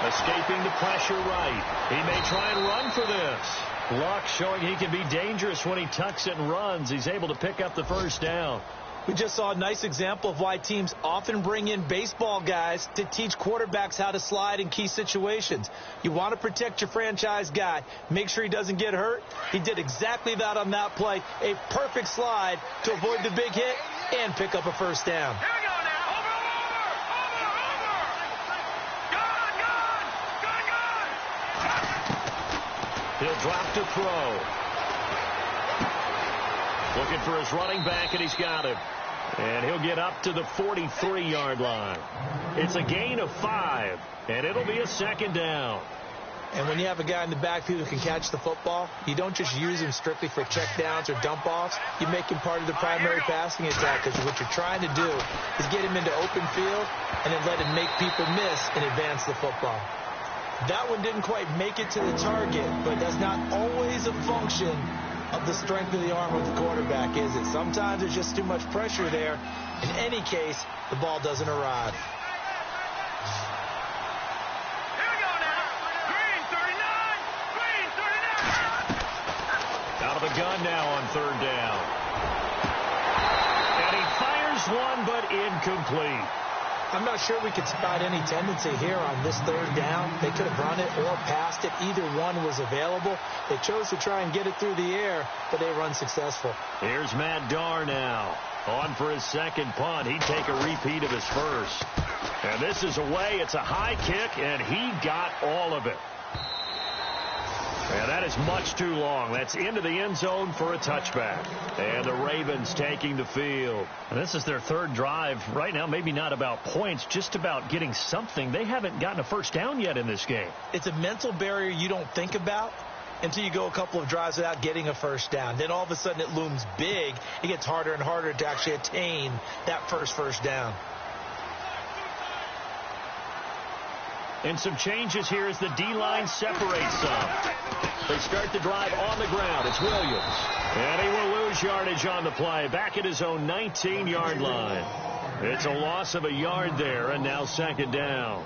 Escaping the pressure right. He may try and run for this. Luck showing he can be dangerous when he tucks it and runs. He's able to pick up the first down. We just saw a nice example of why teams often bring in baseball guys to teach quarterbacks how to slide in key situations. You want to protect your franchise guy. Make sure he doesn't get hurt. He did exactly that on that play. A perfect slide to avoid the big hit and pick up a first down. He'll drop to throw. Looking for his running back, and he's got him. And he'll get up to the 43-yard line. It's a gain of 5, and it'll be a 2nd down. And when you have a guy in the backfield who can catch the football, you don't just use him strictly for checkdowns or dump-offs. You make him part of the primary passing attack, because what you're trying to do is get him into open field and then let him make people miss and advance the football. That one didn't quite make it to the target, but that's not always a function of the strength of the arm of the quarterback, is it? Sometimes there's just too much pressure there. In any case, the ball doesn't arrive. Here we go now. Green 39. Green 39. Out of the gun now on 3rd down. And he fires one, but incomplete. I'm not sure we could spot any tendency here on this 3rd down. They could have run it or passed it. Either one was available. They chose to try and get it through the air, but they run successful. Here's Matt Darr now. On for his 2nd punt. He'd take a repeat of his first. And this is away. It's a high kick, and he got all of it. And that is much too long. That's into the end zone for a touchback. And the Ravens taking the field. And this is their third drive. Right now, maybe not about points, just about getting something. They haven't gotten a first down yet in this game. It's a mental barrier you don't think about until you go a couple of drives without getting a first down. Then all of a sudden it looms big. It gets harder and harder to actually attain that first down. And some changes here as the D-line separates some. They start the drive on the ground. It's Williams. And he will lose yardage on the play. Back at his own 19-yard line. It's a loss of a yard there, and now second down.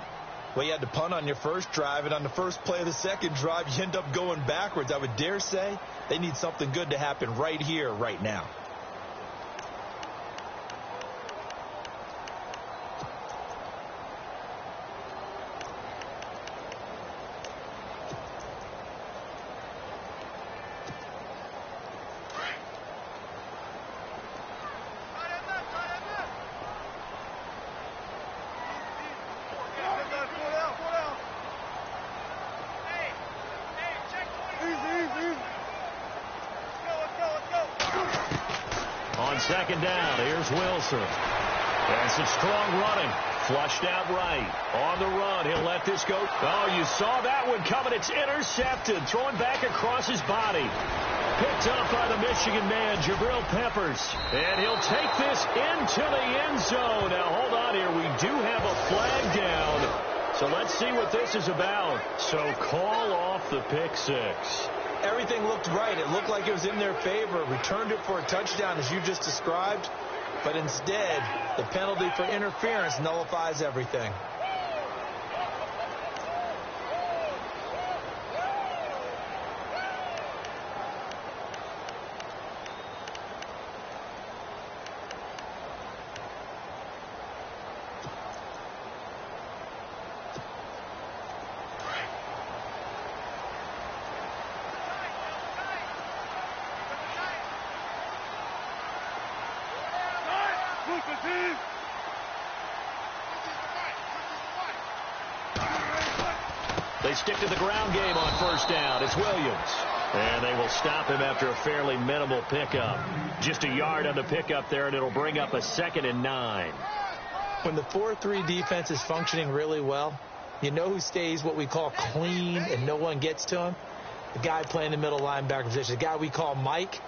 Well, you had to punt on your first drive, and on the first play of the second drive, you end up going backwards. I would dare say they need something good to happen right here, right now. Second down, here's Wilson. And some strong running. Flushed out right. On the run, he'll let this go. Oh, you saw that one coming. It's intercepted. Thrown back across his body. Picked up by the Michigan man, Jabril Peppers. And he'll take this into the end zone. Now, hold on here. We do have a flag down. So let's see what this is about. So call off the pick six. Everything looked right. It looked like it was in their favor. Returned it for a touchdown, as you just described. But instead, the penalty for interference nullifies everything. They stick to the ground game on first down. It's Williams. And they will stop him after a fairly minimal pickup. Just a yard on the pickup there, and it'll bring up a 2nd and 9. When the 4-3 defense is functioning really well, you know who stays what we call clean and no one gets to him? The guy playing the middle linebacker position, the guy we call Mike.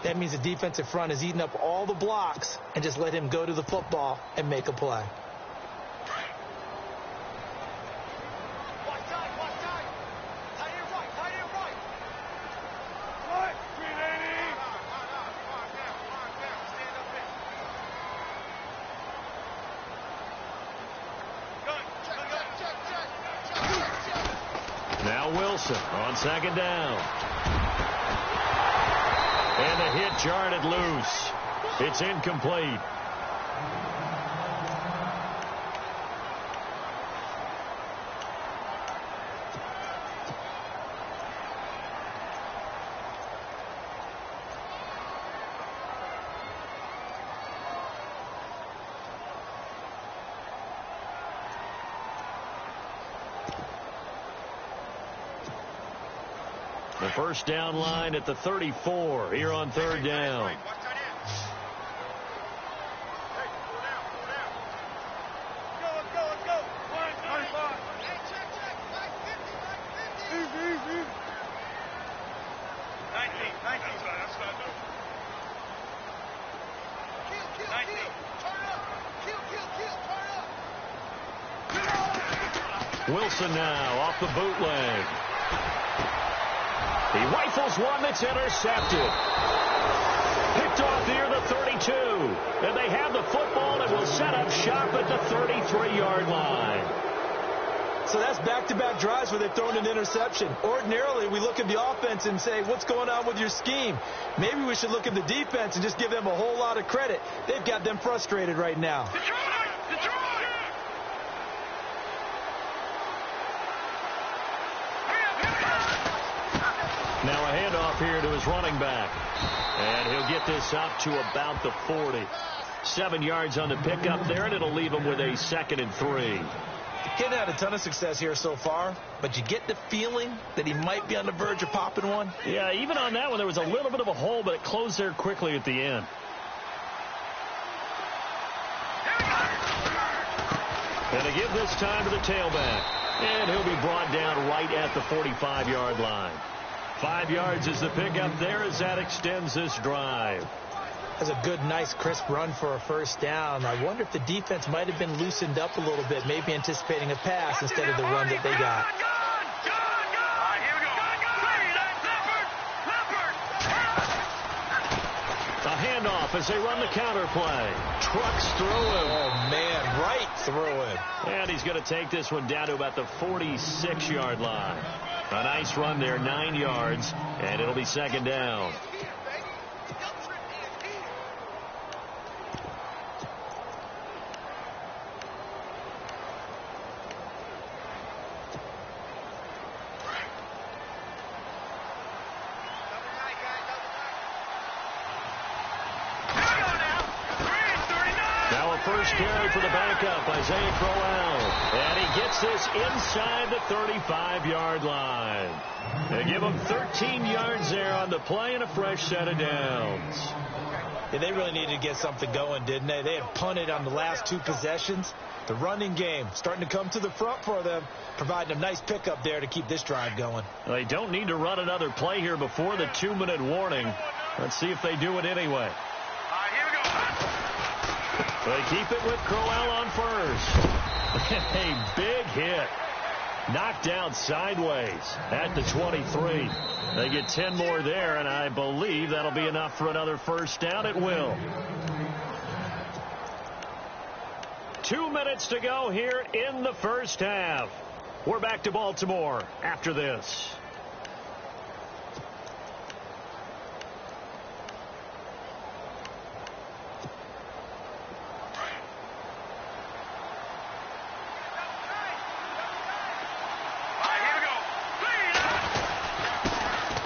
That means the defensive front is eating up all the blocks and just let him go to the football and make a play. Wilson on second down. And the hit jarred it loose. It's incomplete. The first down line at the 34 here on third down. Wilson now off the bootleg. He rifles one that's intercepted. Picked off near the 32. And they have the football and will set up shop at the 33-yard line. So that's back-to-back drives where they've thrown an interception. Ordinarily, we look at the offense and say, what's going on with your scheme? Maybe we should look at the defense and just give them a whole lot of credit. They've got them frustrated right now. Now a handoff here to his running back. And he'll get this up to about the 40. 7 yards on the pickup there, and it'll leave him with a 2nd and 3. He hadn't had a ton of success here so far, but you get the feeling that he might be on the verge of popping one. Yeah, even on that one, there was a little bit of a hole, but it closed there quickly at the end. And to give this time to the tailback. And he'll be brought down right at the 45-yard line. 5 yards is the pickup there as that extends this drive. That's a good, nice, crisp run for a first down. I wonder if the defense might have been loosened up a little bit, maybe anticipating a pass instead of the run that they got. A handoff as they run the counter play. Trucks through him. Oh, man, right through him. And he's going to take this one down to about the 46-yard line. A nice run there, 9 yards, and it'll be second down. First carry for the backup, Isaiah Crowell. And he gets this inside the 35-yard line. They give him 13 yards there on the play and a fresh set of downs. Yeah, they really needed to get something going, didn't they? They had punted on the last 2 possessions. The running game starting to come to the front for them, providing a nice pickup there to keep this drive going. They don't need to run another play here before the 2-minute warning. Let's see if they do it anyway. They keep it with Crowell on first. A big hit. Knocked down sideways at the 23. They get 10 more there, and I believe that'll be enough for another first down. It will. 2 minutes to go here in the first half. We're back to Baltimore after this.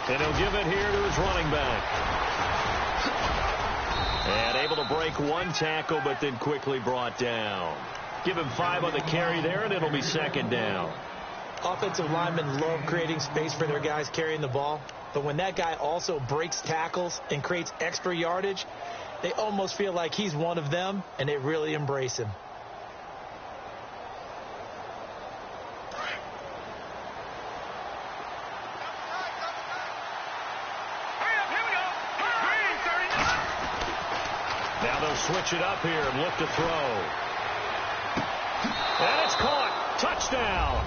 And he'll give it here to his running back. And able to break one tackle, but then quickly brought down. Give him 5 on the carry there, and it'll be second down. Offensive linemen love creating space for their guys carrying the ball. But when that guy also breaks tackles and creates extra yardage, they almost feel like he's one of them, and they really embrace him. Now they'll switch it up here and look to throw. And it's caught. Touchdown.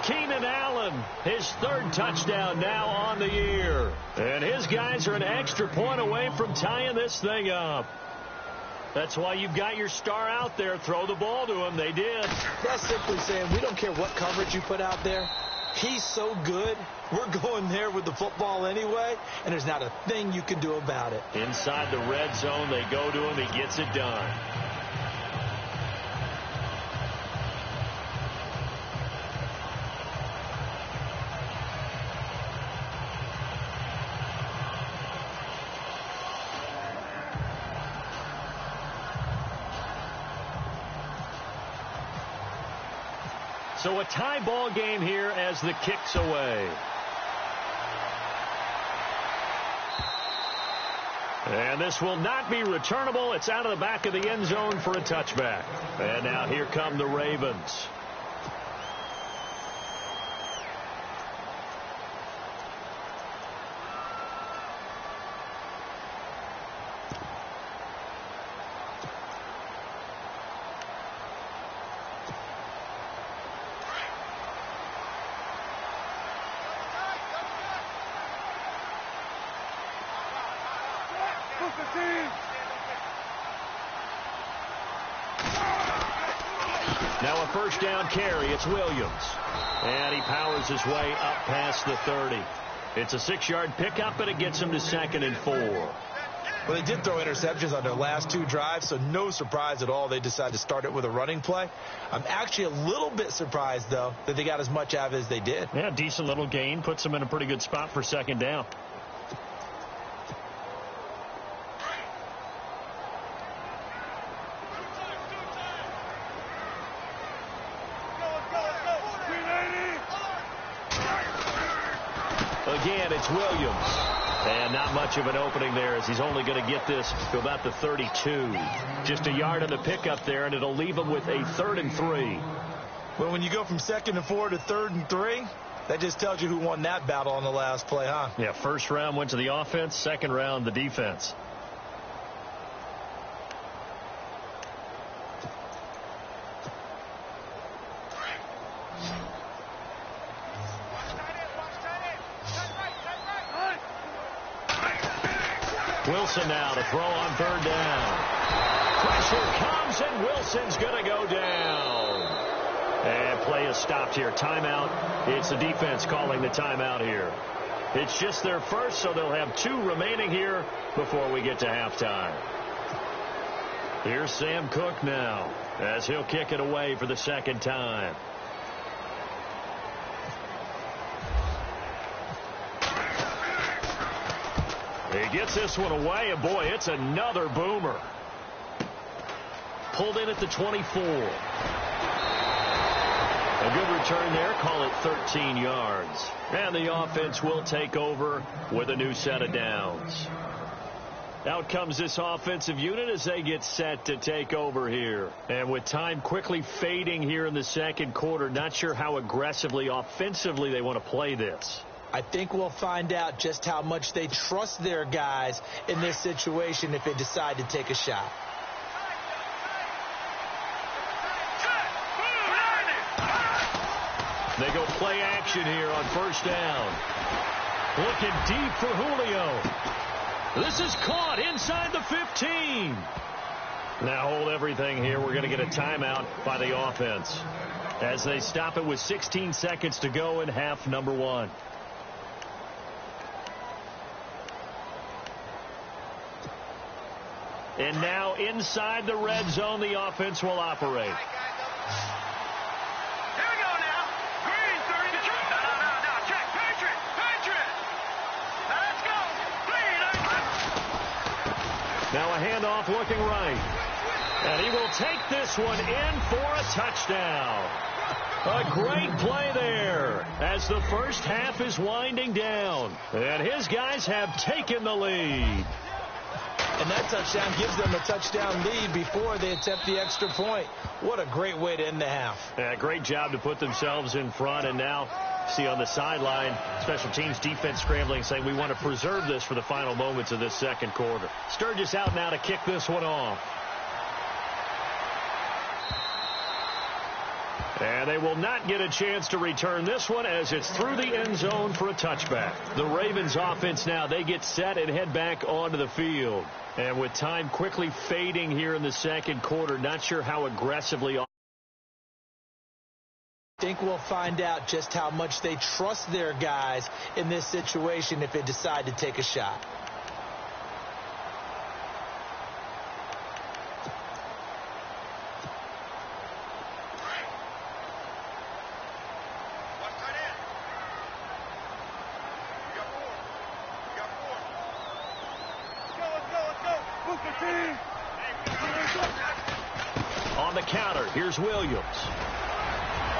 Keenan Allen, his 3rd touchdown now on the year. And his guys are an extra point away from tying this thing up. That's why you've got your star out there. Throw the ball to him. They did. That's simply saying we don't care what coverage you put out there. He's so good, we're going there with the football anyway, and there's not a thing you can do about it. Inside the red zone, they go to him. He gets it done. So a tie ball game here as the kick's away. And this will not be returnable. It's out of the back of the end zone for a touchback. And now here come the Ravens. Now a first down carry. It's Williams. And he powers his way up past the 30. It's a 6-yard pickup, and it gets him to 2nd and 4. Well, they did throw interceptions on their last 2 drives, so no surprise at all they decided to start it with a running play. I'm actually a little bit surprised, though, that they got as much out of it as they did. Yeah, decent little gain. Puts them in a pretty good spot for 2nd down. again. It's Williams. And not much of an opening there as he's only going to get this to about the 32. Just a yard on the pickup there, and it'll leave him with a 3rd and 3. Well, when you go from 2nd and 4 to 3rd and 3, that just tells you who won that battle on the last play, huh? Yeah, first round went to the offense, second round the defense. Wilson now to throw on 3rd down. Pressure comes, and Wilson's going to go down. And play is stopped here. Timeout. It's the defense calling the timeout here. It's just their first, so they'll have 2 remaining here before we get to halftime. Here's Sam Cook now as he'll kick it away for the 2nd time. He gets this one away, and boy, it's another boomer. Pulled in at the 24. A good return there, call it 13 yards. And the offense will take over with a new set of downs. Out comes this offensive unit as they get set to take over here. And with time quickly fading here in the 2nd quarter, not sure how aggressively, offensively they want to play this. I think we'll find out just how much they trust their guys in this situation if they decide to take a shot. They go play action here on 1st down. Looking deep for Julio. This is caught inside the 15. Now hold everything here. We're going to get a timeout by the offense as they stop it with 16 seconds to go in half number 1. And now inside the red zone, the offense will operate. Now a handoff looking right. And he will take this one in for a touchdown. A great play there as the first half is winding down. And his guys have taken the lead. And that touchdown gives them a touchdown lead before they attempt the extra point. What a great way to end the half. Yeah, great job to put themselves in front. And now see on the sideline, special teams defense scrambling, saying we want to preserve this for the final moments of this 2nd quarter. Sturgis out now to kick this one off. And they will not get a chance to return this one as it's through the end zone for a touchback. The Ravens offense now, they get set and head back onto the field. And with time quickly fading here in the 2nd quarter, not sure how aggressively. I think we'll find out just how much they trust their guys in this situation if they decide to take a shot. On the counter, here's Williams.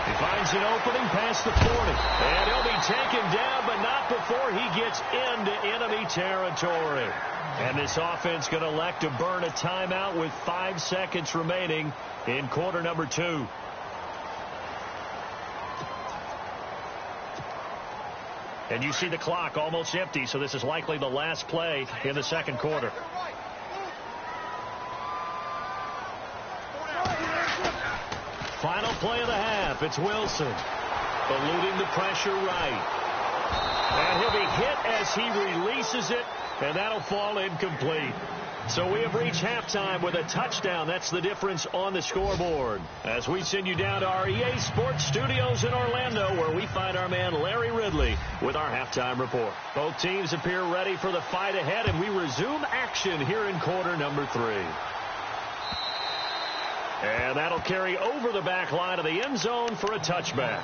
He finds an opening past the 40. And he'll be taken down, but not before he gets into enemy territory. And this offense going to elect to burn a timeout with 5 seconds remaining in quarter number 2. And you see the clock almost empty, so this is likely the last play in the 2nd quarter. Final play of the half. It's Wilson. Eluding the pressure right. And he'll be hit as he releases it, and that'll fall incomplete. So we have reached halftime with a touchdown. That's the difference on the scoreboard. As we send you down to our EA Sports Studios in Orlando, where we find our man Larry Ridley with our halftime report. Both teams appear ready for the fight ahead, and we resume action here in quarter number 3. And that'll carry over the back line of the end zone for a touchback.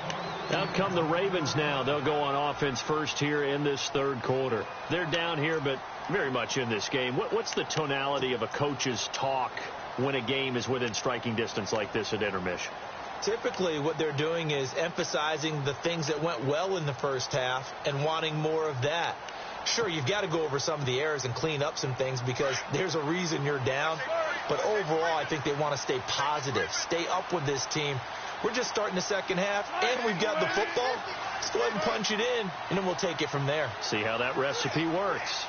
Out come the Ravens now. They'll go on offense first here in this 3rd quarter. They're down here, but very much in this game. What's the tonality of a coach's talk when a game is within striking distance like this at intermission? Typically, what they're doing is emphasizing the things that went well in the first half and wanting more of that. Sure, you've got to go over some of the errors and clean up some things because there's a reason you're down. But overall, I think they want to stay positive, stay up with this team. We're just starting the second half, and we've got the football. Let's go ahead and punch it in, and then we'll take it from there. See how that recipe works.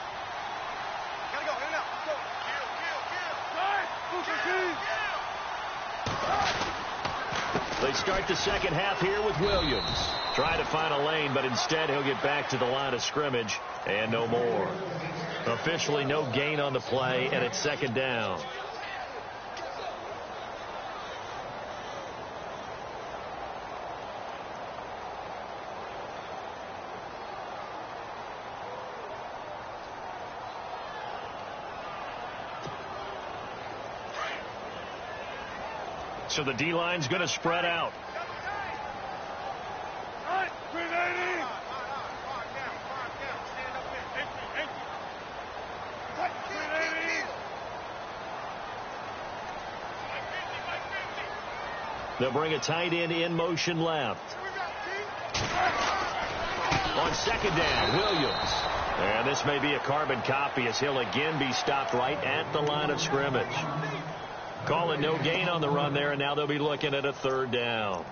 They start the second half here with Williams. Try to find a lane, but instead he'll get back to the line of scrimmage and no more. Officially no gain on the play, and it's second down. So the D-line's going to spread out. They'll bring a tight end in motion left. On second down, Williams. And this may be a carbon copy as he'll again be stopped right at the line of scrimmage. Call it no gain on the run there, and now they'll be looking at a third down.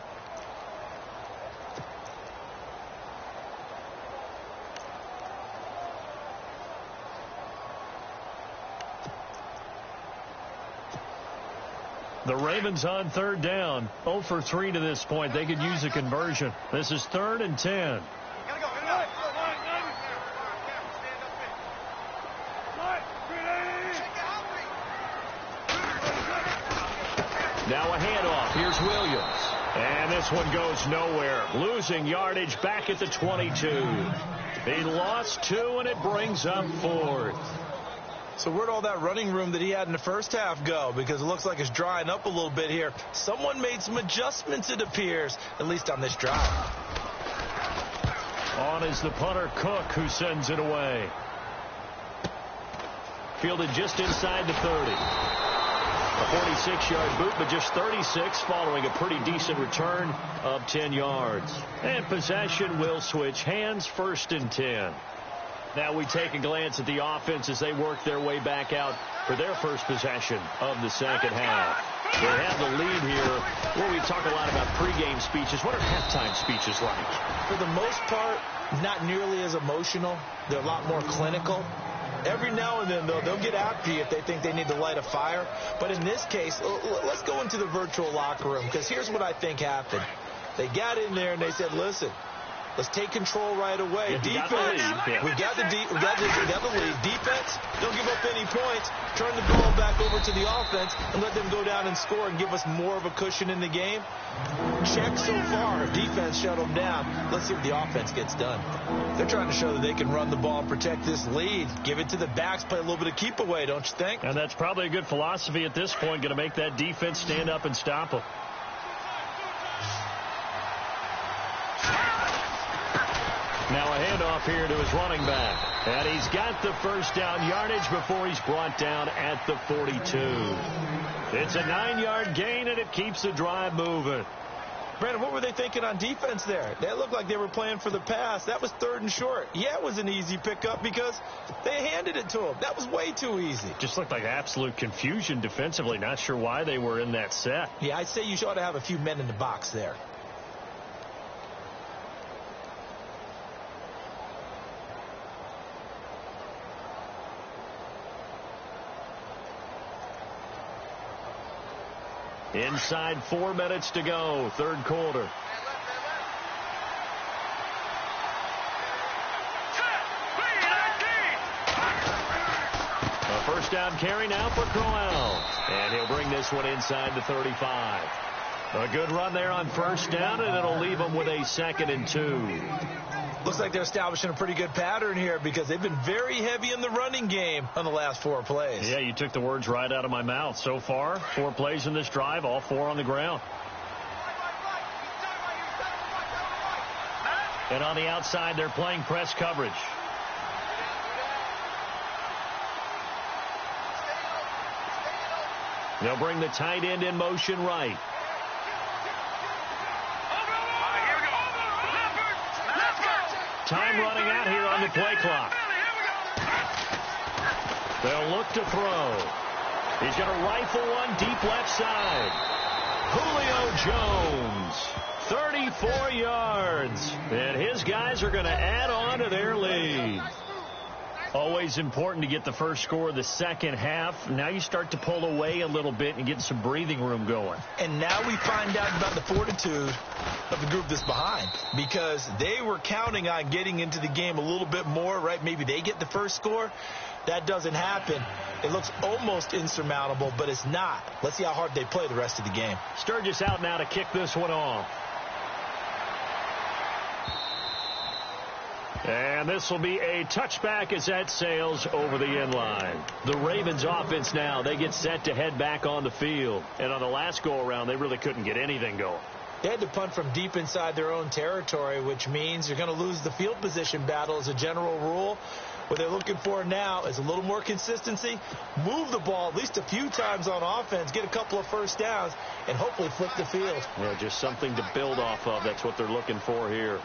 The Ravens on third down. 0 for 3 to this point. They could use a conversion. This is 3rd and 10. Now a handoff. Here's Williams. And this one goes nowhere. Losing yardage back at the 22. He lost 2, and it brings up 4th. So where'd all that running room that he had in the first half go? Because it looks like it's drying up a little bit here. Someone made some adjustments, it appears, at least on this drive. On is the punter, Cook, who sends it away. Fielded just inside the 30. A 46-yard boot, but just 36 following a pretty decent return of 10 yards. And possession will switch hands, 1st and 10. Now we take a glance at the offense as they work their way back out for their first possession of the second half. They have the lead here. Well, we talk a lot about pregame speeches. What are halftime speeches like? For the most part, not nearly as emotional. They're a lot more clinical. Every now and then, though, they'll get after you if they think they need to light a fire. But in this case, let's go into the virtual locker room, because here's what I think happened. They got in there and they said, listen, let's take control right away. Defense, we got the lead. Defense, don't give up any points. Turn the ball back over to the offense and let them go down and score and give us more of a cushion in the game. Check so far. Defense shut them down. Let's see what the offense gets done. They're trying to show that they can run the ball and protect this lead. Give it to the backs, play a little bit of keep away, don't you think? And that's probably a good philosophy at this point, going to make that defense stand up and stop them. Now a handoff here to his running back. And he's got the first down yardage before he's brought down at the 42. It's a 9-yard gain, and it keeps the drive moving. Brandon, what were they thinking on defense there? They looked like they were playing for the pass. That was 3rd and short. Yeah, it was an easy pickup because they handed it to him. That was way too easy. Just looked like absolute confusion defensively. Not sure why they were in that set. Yeah, I'd say you ought to have a few men in the box there. Inside 4 minutes to go, 3rd quarter. A first down carry now for Crowell. And he'll bring this one inside the 35. A good run there on first down, and it'll leave them with a 2nd and 2. Looks like they're establishing a pretty good pattern here because they've been very heavy in the running game on the last 4 plays. Yeah, you took the words right out of my mouth. So far, 4 plays in this drive, all 4 on the ground. And on the outside, they're playing press coverage. They'll bring the tight end in motion right. Time running out here on the play clock. They'll look to throw. He's going to rifle one deep left side. Julio Jones, 34 yards. And his guys are going to add on to their lead. Always important to get the first score of the second half. Now you start to pull away a little bit and get some breathing room going. And now we find out about the fortitude of the group that's behind, because they were counting on getting into the game a little bit more, right? Maybe they get the first score. That doesn't happen. It looks almost insurmountable, but it's not. Let's see how hard they play the rest of the game. Sturgis out now to kick this one off. And this will be a touchback as that sails over the end line. The Ravens offense now, they get set to head back on the field. And on the last go-around, they really couldn't get anything going. They had to punt from deep inside their own territory, which means you're going to lose the field position battle as a general rule. What they're looking for now is a little more consistency, move the ball at least a few times on offense, get a couple of first downs, and hopefully flip the field. Yeah, just something to build off of. That's what they're looking for here.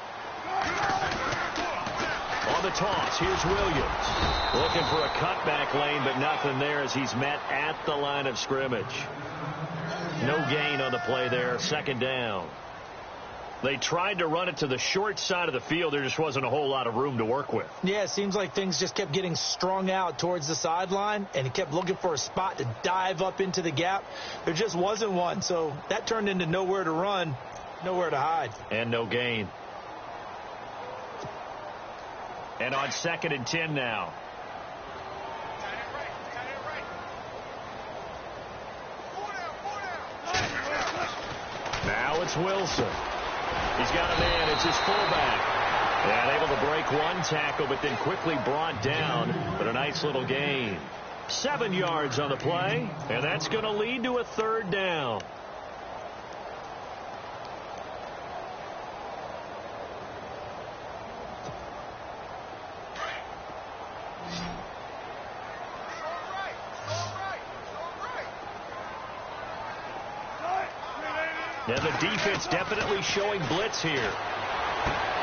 On the toss, here's Williams. Looking for a cutback lane, but nothing there as he's met at the line of scrimmage. No gain on the play there, second down. They tried to run it to the short side of the field. There just wasn't a whole lot of room to work with. Yeah, it seems like things just kept getting strung out towards the sideline, and he kept looking for a spot to dive up into the gap. There just wasn't one, so that turned into nowhere to run, nowhere to hide. And no gain. And on 2nd and 10 now. Now it's Wilson. He's got a man. It's his fullback. And able to break one tackle, but then quickly brought down. But a nice little gain. 7 yards on the play. And that's going to lead to a third down. Now the defense definitely showing blitz here.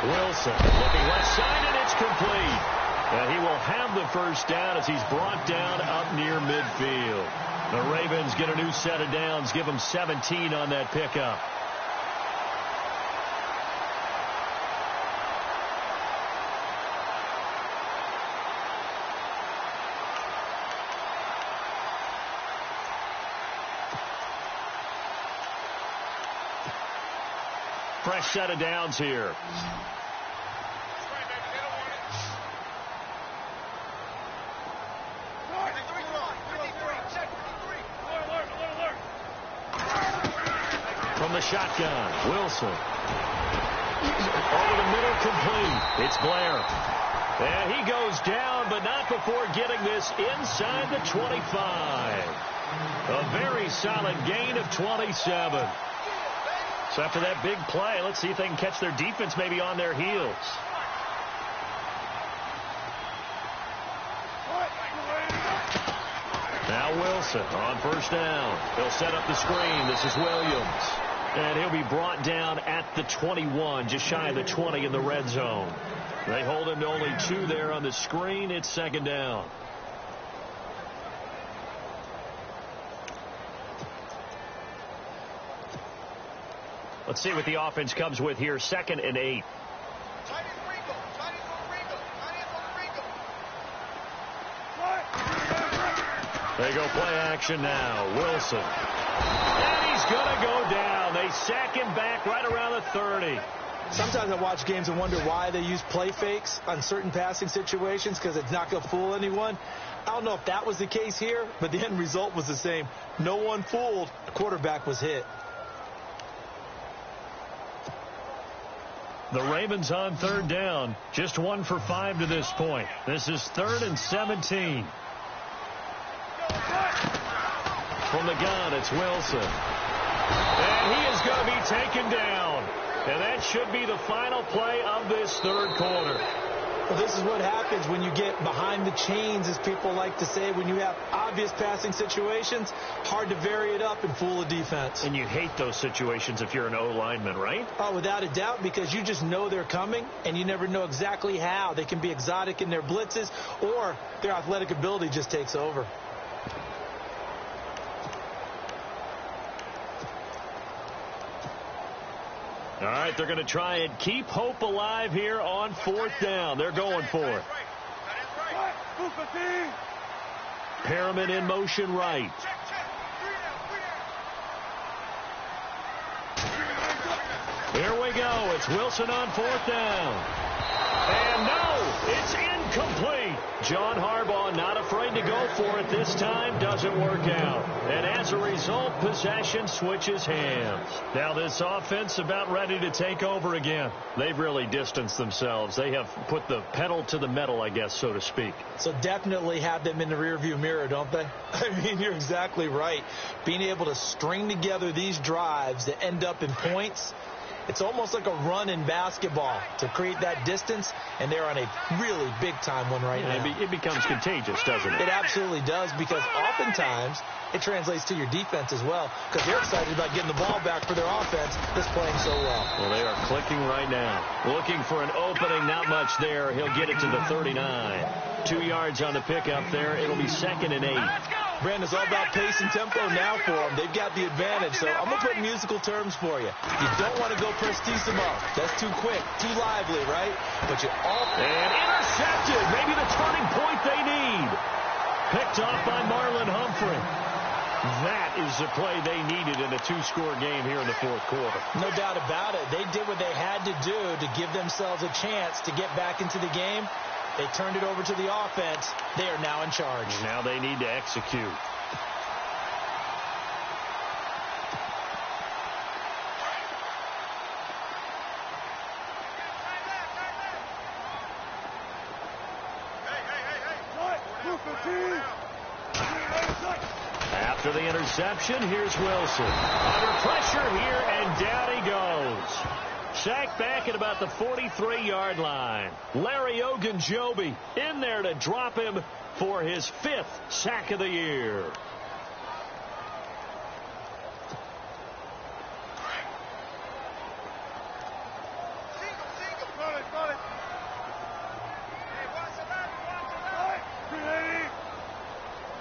Wilson looking left side, and it's complete. And he will have the first down as he's brought down up near midfield. The Ravens get a new set of downs, give them 17 on that pickup. Fresh set of downs here. From the shotgun, Wilson. Over the middle, complete. It's Blair. And he goes down, but not before getting this inside the 25. A very solid gain of 27. So after that big play, let's see if they can catch their defense maybe on their heels. Now Wilson on first down. He'll set up the screen. This is Williams. And he'll be brought down at the 21, just shy of the 20 in the red zone. They hold him to only 2 there on the screen. It's second down. Let's see what the offense comes with here. 2nd and 8. They go play action now. Wilson. And he's going to go down. They sack him back right around the 30. Sometimes I watch games and wonder why they use play fakes on certain passing situations, because it's not going to fool anyone. I don't know if that was the case here, but the end result was the same. No one fooled. The quarterback was hit. The Ravens on third down. Just 1 for 5 to this point. This is 3rd and 17. From the gun, it's Wilson. And he is going to be taken down. And that should be the final play of this third quarter. Well, this is what happens when you get behind the chains, as people like to say. When you have obvious passing situations, hard to vary it up and fool a defense. And you hate those situations if you're an O-lineman, right? Oh, without a doubt, because you just know they're coming, and you never know exactly how. They can be exotic in their blitzes, or their athletic ability just takes over. All right, they're going to try and keep hope alive here on 4th down. They're going for it. Perriman in motion right. Here we go. It's Wilson on 4th down. And no, it's incomplete. John Harbaugh not afraid to go for it this time. Doesn't work out. And as a result, possession switches hands. Now this offense about ready to take over again. They've really distanced themselves. They have put the pedal to the metal, I guess, so to speak. So definitely have them in the rearview mirror, don't they? I mean, you're exactly right. Being able to string together these drives that end up in points, it's almost like a run in basketball to create that distance, and they're on a really big-time one right now. It becomes contagious, doesn't it? It absolutely does, because oftentimes it translates to your defense as well, because they're excited about getting the ball back for their offense that's playing so well. Well, they are clicking right now. Looking for an opening, not much there. He'll get it to the 39. 2 yards on the pickup there. It'll be 2nd and 8. Brandon, it's all about pace and tempo now for them. They've got the advantage, so I'm going to put musical terms for you. You don't want to go prestissimo. That's too quick, too lively, right? But you all... And intercepted. Maybe the turning point they need. Picked off by Marlon Humphrey. That is the play they needed in a 2-score game here in the 4th quarter. No doubt about it. They did what they had to do to give themselves a chance to get back into the game. They turned it over to the offense. They are now in charge. Now they need to execute. After the interception, here's Wilson. Under pressure here, and down he goes. Sacked back at about the 43-yard line. Larry Ogunjobi in there to drop him for his 5th sack of the year.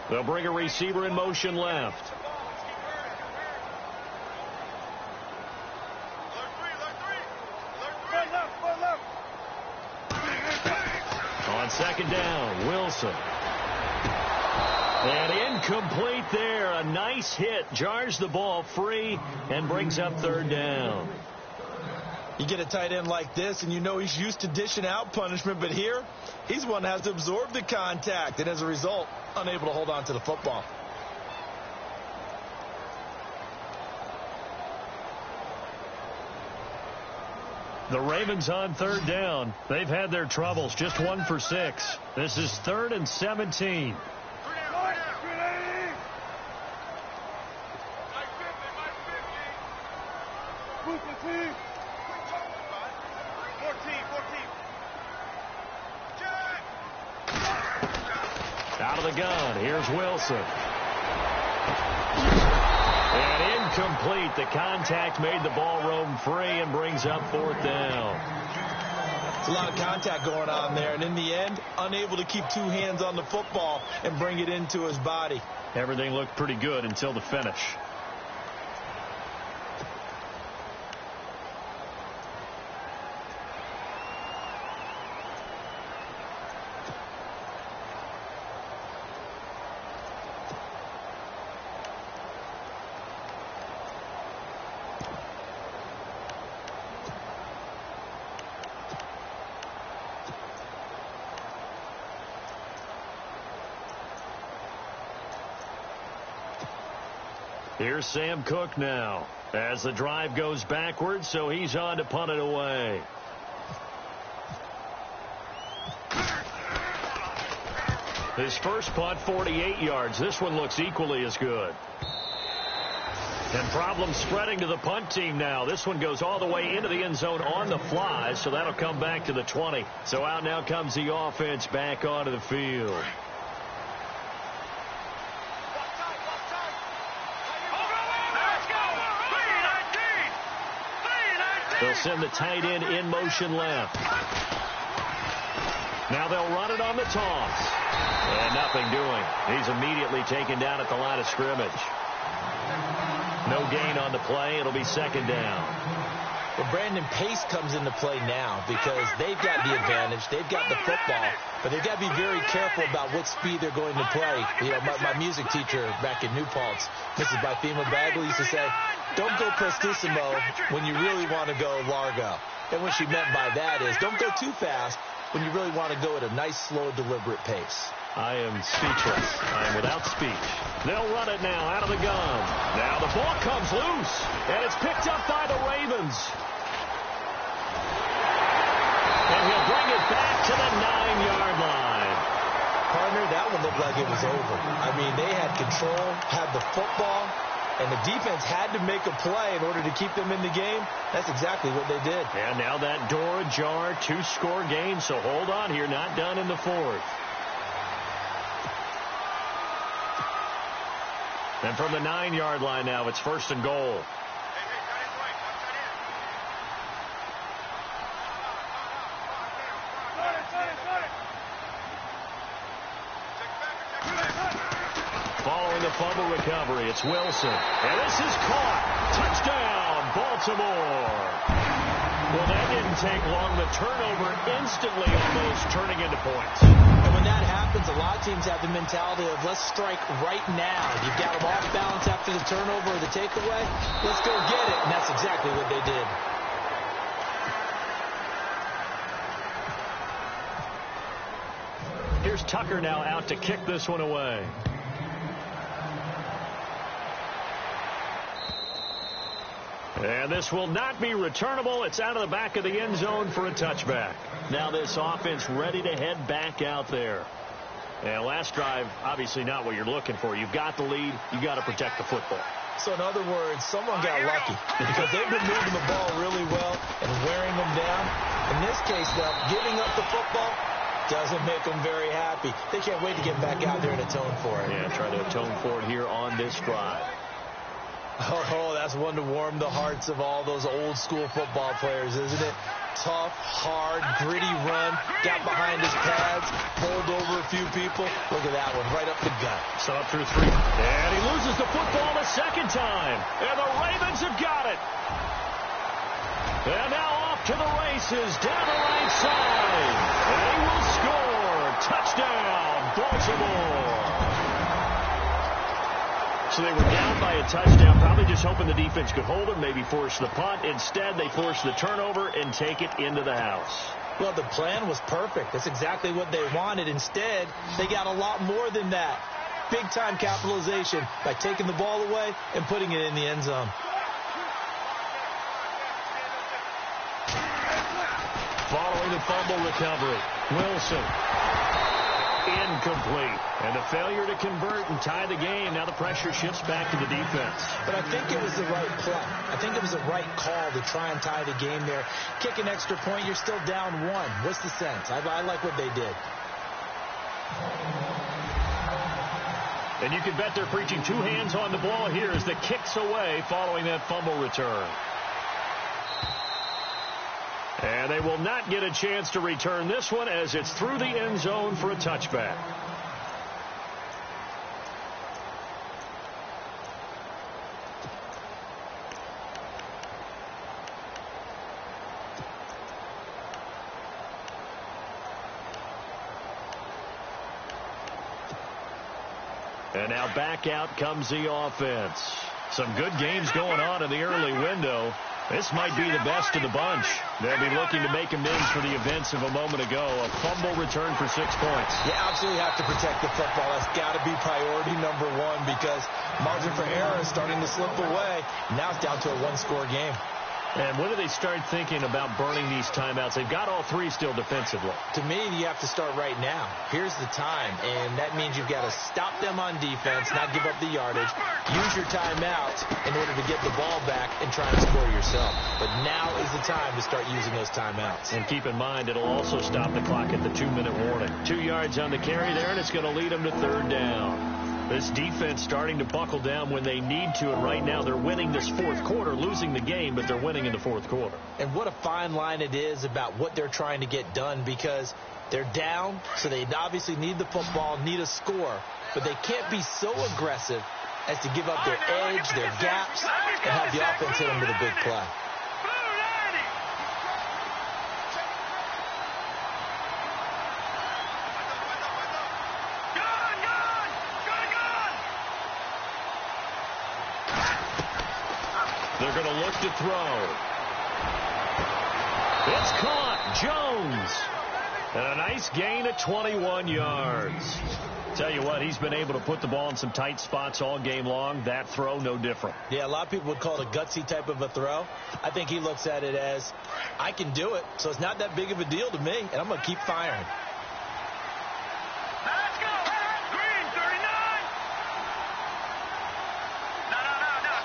They'll bring a receiver in motion left. On 2nd down, Wilson. And incomplete there. A nice hit. Jars the ball free and brings up 3rd down. You get a tight end like this, and you know he's used to dishing out punishment, but here, he's one that has to absorb the contact, and as a result, unable to hold on to the football. The Ravens on 3rd down. They've had their troubles. Just 1 for 6. This is 3rd and 17. Out of the gun. Here's Wilson. And incomplete. The contact made the ball roam free and brings up 4th down. It's a lot of contact going on there, and in the end, unable to keep 2 hands on the football and bring it into his body. Everything looked pretty good until the finish. Here's Sam Cook now as the drive goes backwards, so he's on to punt it away. His first punt, 48 yards. This one looks equally as good. And problems spreading to the punt team now. This one goes all the way into the end zone on the fly, so that'll come back to the 20. So out now comes the offense back onto the field. They'll send the tight end in motion left. Now they'll run it on the toss. And nothing doing. He's immediately taken down at the line of scrimmage. No gain on the play. It'll be second down. Well, Brandon, pace comes into play now because they've got the advantage. They've got the football, but they've got to be very careful about what speed they're going to play. You know, my music teacher back in New Paltz, Mrs. Bythema Bagley, used to say, don't go prestissimo when you really want to go largo. And what she meant by that is don't go too fast when you really want to go at a nice, slow, deliberate pace. I am speechless. I am without speech. They'll run it now out of the gun. Now the ball comes loose, and it's picked up by the Ravens. And he'll bring it back to the 9-yard line. Partner, that one looked like it was over. I mean, they had control, had the football, and the defense had to make a play in order to keep them in the game. That's exactly what they did. And now that door ajar, 2-score game, so hold on here, not done in the fourth. And from the 9-yard line now, it's first and goal. Following the fumble recovery, it's Wilson. And this is caught. Touchdown, Baltimore. Well, that didn't take long. The turnover instantly almost turning into points. And when that happens, a lot of teams have the mentality of let's strike right now. You've got them off balance after the turnover or the takeaway. Let's go get it. And that's exactly what they did. Here's Tucker now out to kick this one away. And this will not be returnable. It's out of the back of the end zone for a touchback. Now this offense ready to head back out there. And last drive, obviously not what you're looking for. You've got the lead. You've got to protect the football. So in other words, someone got lucky because they've been moving the ball really well and wearing them down. In this case, though, giving up the football doesn't make them very happy. They can't wait to get back out there and atone for it. Yeah, try to atone for it here on this drive. Oh, that's one to warm the hearts of all those old school football players, isn't it? Tough, hard, gritty run, got behind his pads, bowled over a few people. Look at that one, right up the gut. So up through 3. And he loses the football a second time. And the Ravens have got it. And now off to the races, down the right side. And he will score. Touchdown, Baltimore. So they were down by a touchdown, probably just hoping the defense could hold them, maybe force the punt. Instead, they force the turnover and take it into the house. Well, the plan was perfect. That's exactly what they wanted. Instead, they got a lot more than that. Big-time capitalization by taking the ball away and putting it in the end zone. Following the fumble recovery, Wilson. Incomplete. And a failure to convert and tie the game. Now the pressure shifts back to the defense. But I think it was the right play. I think it was the right call to try and tie the game there. Kick an extra point, you're still down 1. What's the sense? I like what they did. And you can bet they're preaching 2 hands on the ball here as the kick's away following that fumble return. And they will not get a chance to return this one as it's through the end zone for a touchback. And now back out comes the offense. Some good games going on in the early window. This might be the best of the bunch. They'll be looking to make amends for the events of a moment ago. A fumble return for 6 points. You absolutely have to protect the football. That's got to be priority number 1 because margin for error is starting to slip away. Now it's down to a 1-score game. And when do they start thinking about burning these timeouts? They've got all three still defensively. To me, you have to start right now. Here's the time, and that means you've got to stop them on defense, not give up the yardage, use your timeouts in order to get the ball back and try and score yourself. But now is the time to start using those timeouts. And keep in mind, it'll also stop the clock at the 2-minute warning. 2 yards on the carry there, and it's going to lead them to third down. This defense starting to buckle down when they need to, and right now they're winning this fourth quarter, losing the game, but they're winning in the fourth quarter. And what a fine line it is about what they're trying to get done, because they're down, so they obviously need the football, need a score, but they can't be so aggressive as to give up their edge, their gaps, and have the offense hit them with a big play. They're going to look to throw. It's caught. Jones. And a nice gain of 21 yards. Tell you what, he's been able to put the ball in some tight spots all game long. That throw, no different. Yeah, a lot of people would call it a gutsy type of a throw. I think he looks at it as, I can do it, so it's not that big of a deal to me, and I'm going to keep firing. Let's go. Green, 39. No.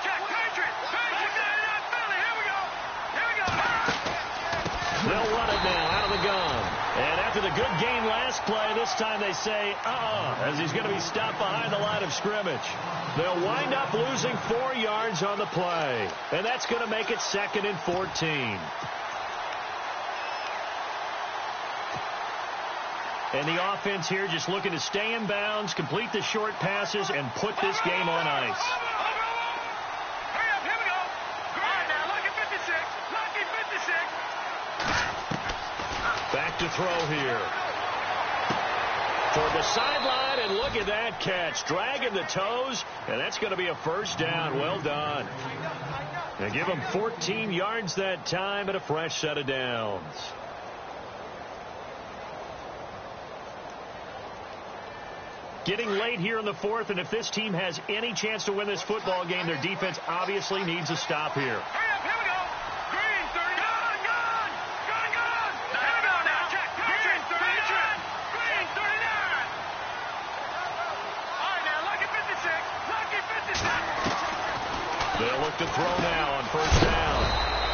Check. Patriots. Philly. Here we go. They'll run it now out of the gun. And after the good gain last play, this time they say, as he's going to be stopped behind the line of scrimmage. They'll wind up losing 4 yards on the play. And that's going to make it 2nd and 14. And the offense here just looking to stay in bounds, complete the short passes, and put this game on ice. Hurry up. Here we go. All right, now, lucky 56. Lucky 56. Back to throw here. Toward the sideline, and look at that catch. Dragging the toes, and that's going to be a first down. Well done. And give them 14 yards that time and a fresh set of downs. Getting late here in the fourth, and if this team has any chance to win this football game, their defense obviously needs a stop here. Hurry up. Here we go. Green, 30. Gun. Here we go now. Check. Green, 39. Green, 39. All right, now, lucky 56. Lucky 56. They'll look to throw now on first down.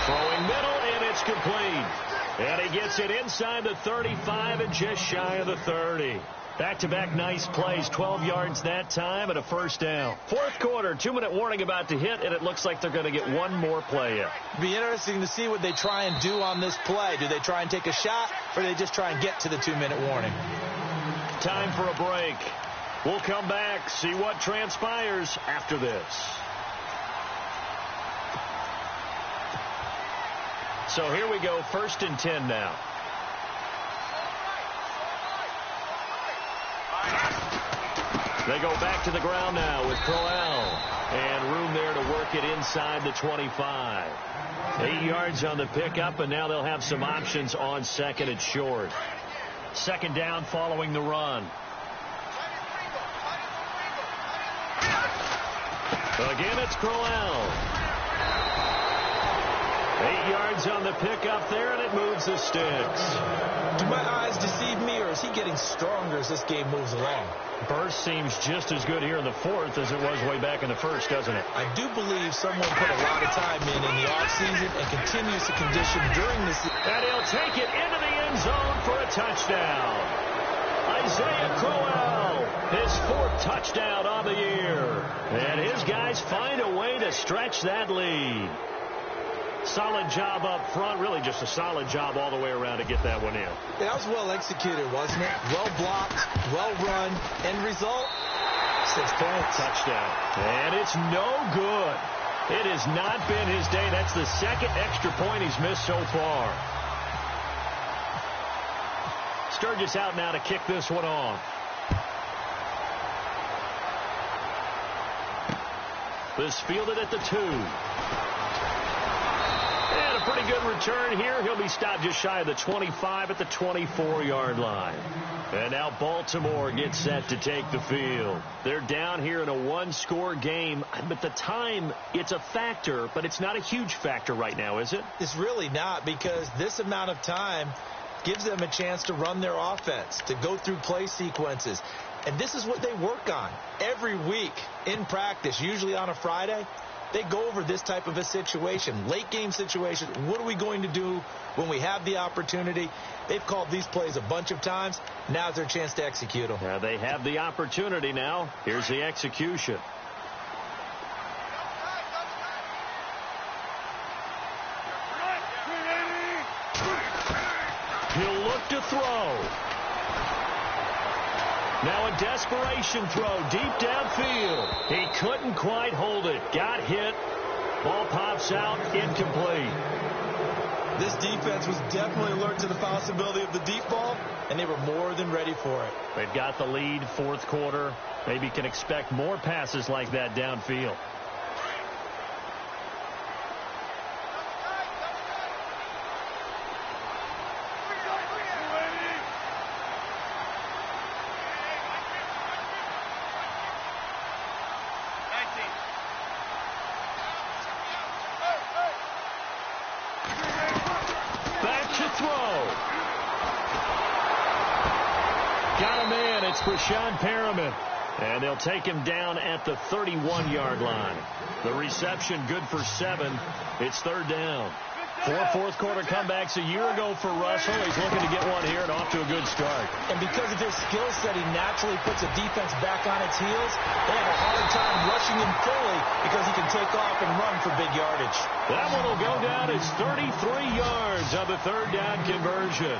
Throwing middle, and it's complete. And he gets it inside the 35 and just shy of the 30. Back-to-back nice plays, 12 yards that time and a first down. Fourth quarter, 2-minute warning about to hit, and it looks like they're going to get one more play in. It'll be interesting to see what they try and do on this play. Do they try and take a shot, or do they just try and get to the 2-minute warning? Time for a break. We'll come back, see what transpires after this. So here we go, 1st and 10 now. They go back to the ground now with Crowell. And room there to work it inside the 25. 8 yards on the pickup, and now they'll have some options on 2nd and short. 2nd down following the run. Again, it's Crowell. 8 yards on the pickup there, and it moves the sticks. Do my eyes deceive me, or is he getting stronger as this game moves along? Burst seems just as good here in the fourth as it was way back in the first, doesn't it? I do believe someone put a lot of time in the offseason and continues to condition during this. And he'll take it into the end zone for a touchdown. Isaiah Crowell, his 4th touchdown on the year. And his guys find a way to stretch that lead. Solid job up front, really just a solid job all the way around to get that one in. Yeah, that was well executed, wasn't it? Well blocked, well run. End result, 6 points. Touchdown. And it's no good. It has not been his day. That's the 2nd extra point he's missed so far. Sturgis out now to kick this one off. This fielded at the 2. And a pretty good return here. He'll be stopped just shy of the 25 at the 24-yard line. And now Baltimore gets set to take the field. They're down here in a one-score game. But the time, it's a factor, but it's not a huge factor right now, is it? It's really not, because this amount of time gives them a chance to run their offense, to go through play sequences. And this is what they work on every week in practice, usually on a Friday. They go over this type of a situation, late game situation. What are we going to do when we have the opportunity? They've called these plays a bunch of times. Now's their chance to execute them. Yeah, they have the opportunity now. Here's the execution. He'll look to throw. Now a desperation throw deep downfield. He couldn't quite hold it. Got hit. Ball pops out, incomplete. This defense was definitely alert to the possibility of the deep ball, and they were more than ready for it. They've got the lead, fourth quarter. Maybe can expect more passes like that downfield. Sean Perriman, and they'll take him down at the 31-yard line. The reception good for 7. It's third down. 4 fourth-quarter comebacks a year ago for Russell. He's looking to get one here and off to a good start. And because of his skill set, he naturally puts a defense back on its heels. They have a hard time rushing him fully because he can take off and run for big yardage. That one will go down as 33 yards on the third down conversion.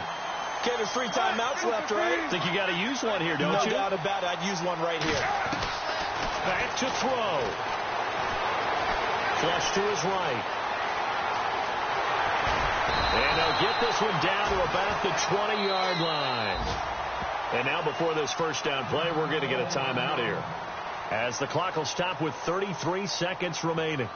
Okay, there's 3 timeouts left, right? Think you got to use one here, don't you? No doubt about it. I'd use one right here. Back to throw. Flush to his right. And they'll get this one down to about the 20-yard line. And now before this first down play, we're going to get a timeout here, as the clock will stop with 33 seconds remaining.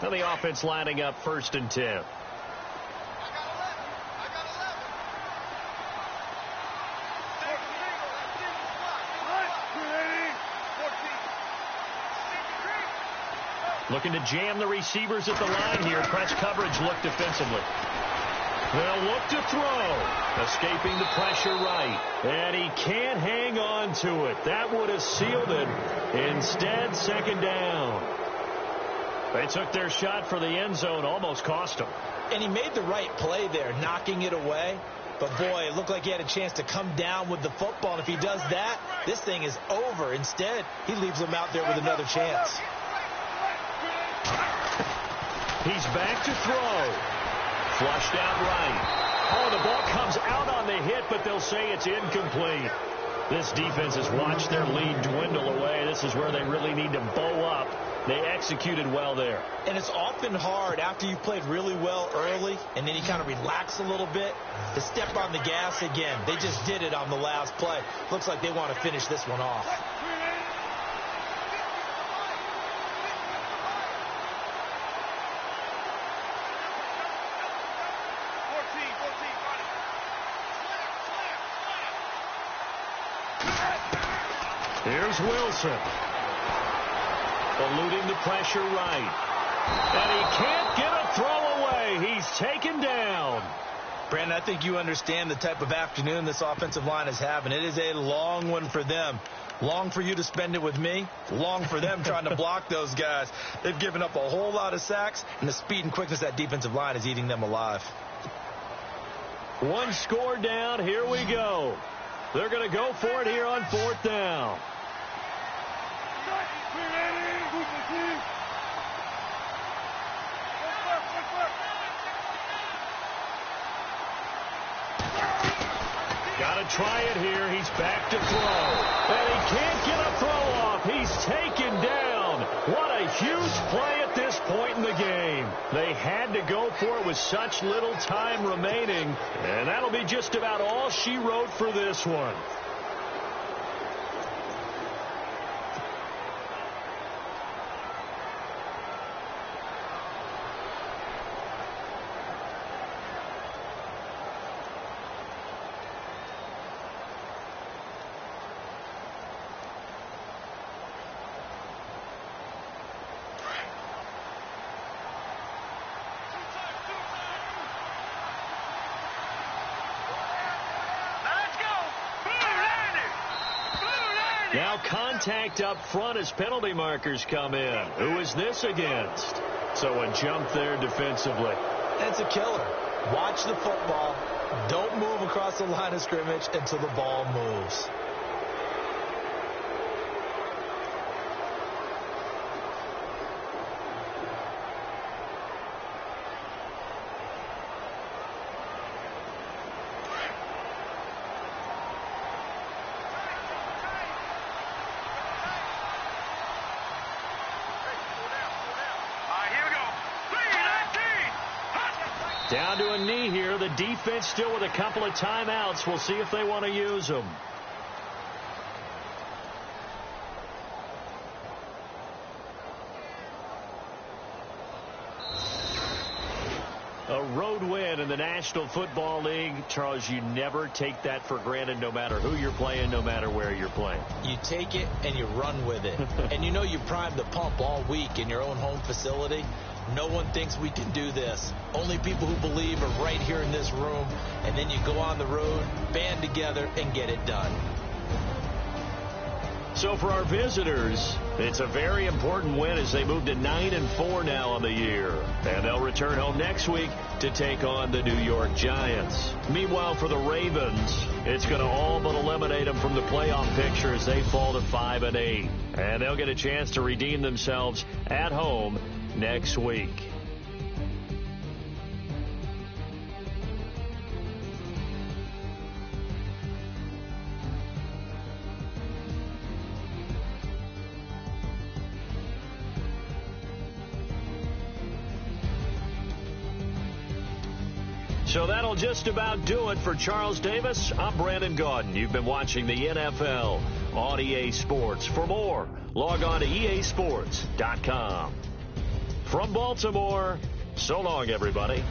Now the offense lining up 1st and 10. Looking to jam the receivers at the line here. Press coverage look defensively. They'll look to throw. Escaping the pressure right. And he can't hang on to it. That would have sealed it. Instead, second down. They took their shot for the end zone, almost cost them. And he made the right play there, knocking it away. But, boy, it looked like he had a chance to come down with the football. And if he does that, this thing is over. Instead, he leaves him out there with another chance. He's back to throw. Flushed out right. Oh, the ball comes out on the hit, but they'll say it's incomplete. This defense has watched their lead dwindle away. This is where they really need to bow up. They executed well there. And it's often hard after you've played really well early and then you kind of relax a little bit to step on the gas again. They just did it on the last play. Looks like they want to finish this one off. Here's Wilson. Eluding the pressure right. And he can't get a throw away. He's taken down. Brandon, I think you understand the type of afternoon this offensive line is having. It is a long one for them. Long for you to spend it with me. Long for them trying to block those guys. They've given up a whole lot of sacks, and the speed and quickness of that defensive line is eating them alive. One score down. Here we go. They're going to go for it here on 4th down. Got to try it here. He's back to throw. And he can't get a throw off. He's taken down. What a huge play at this point in the game. They had to go for it with such little time remaining. And that'll be just about all she wrote for this one. Now contact up front as penalty markers come in. Who is this against? So a jump there defensively. It's a killer. Watch the football. Don't move across the line of scrimmage until the ball moves. Down to a knee here. The defense still with a couple of timeouts. We'll see if they want to use them. A road win in the National Football League. Charles, you never take that for granted no matter who you're playing, no matter where you're playing. You take it and you run with it. And you know you primed the pump all week in your own home facility. No one thinks we can do this. Only people who believe are right here in this room. And then you go on the road, band together, and get it done. So for our visitors, it's a very important win as they move to 9-4 now on the year. And they'll return home next week to take on the New York Giants. Meanwhile, for the Ravens, it's going to all but eliminate them from the playoff picture as they fall to 5-8. And they'll get a chance to redeem themselves at home next week. So that'll just about do it for Charles Davis. I'm Brandon Gaudin. You've been watching the NFL on EA Sports. For more, log on to easports.com. From Baltimore, so long, everybody.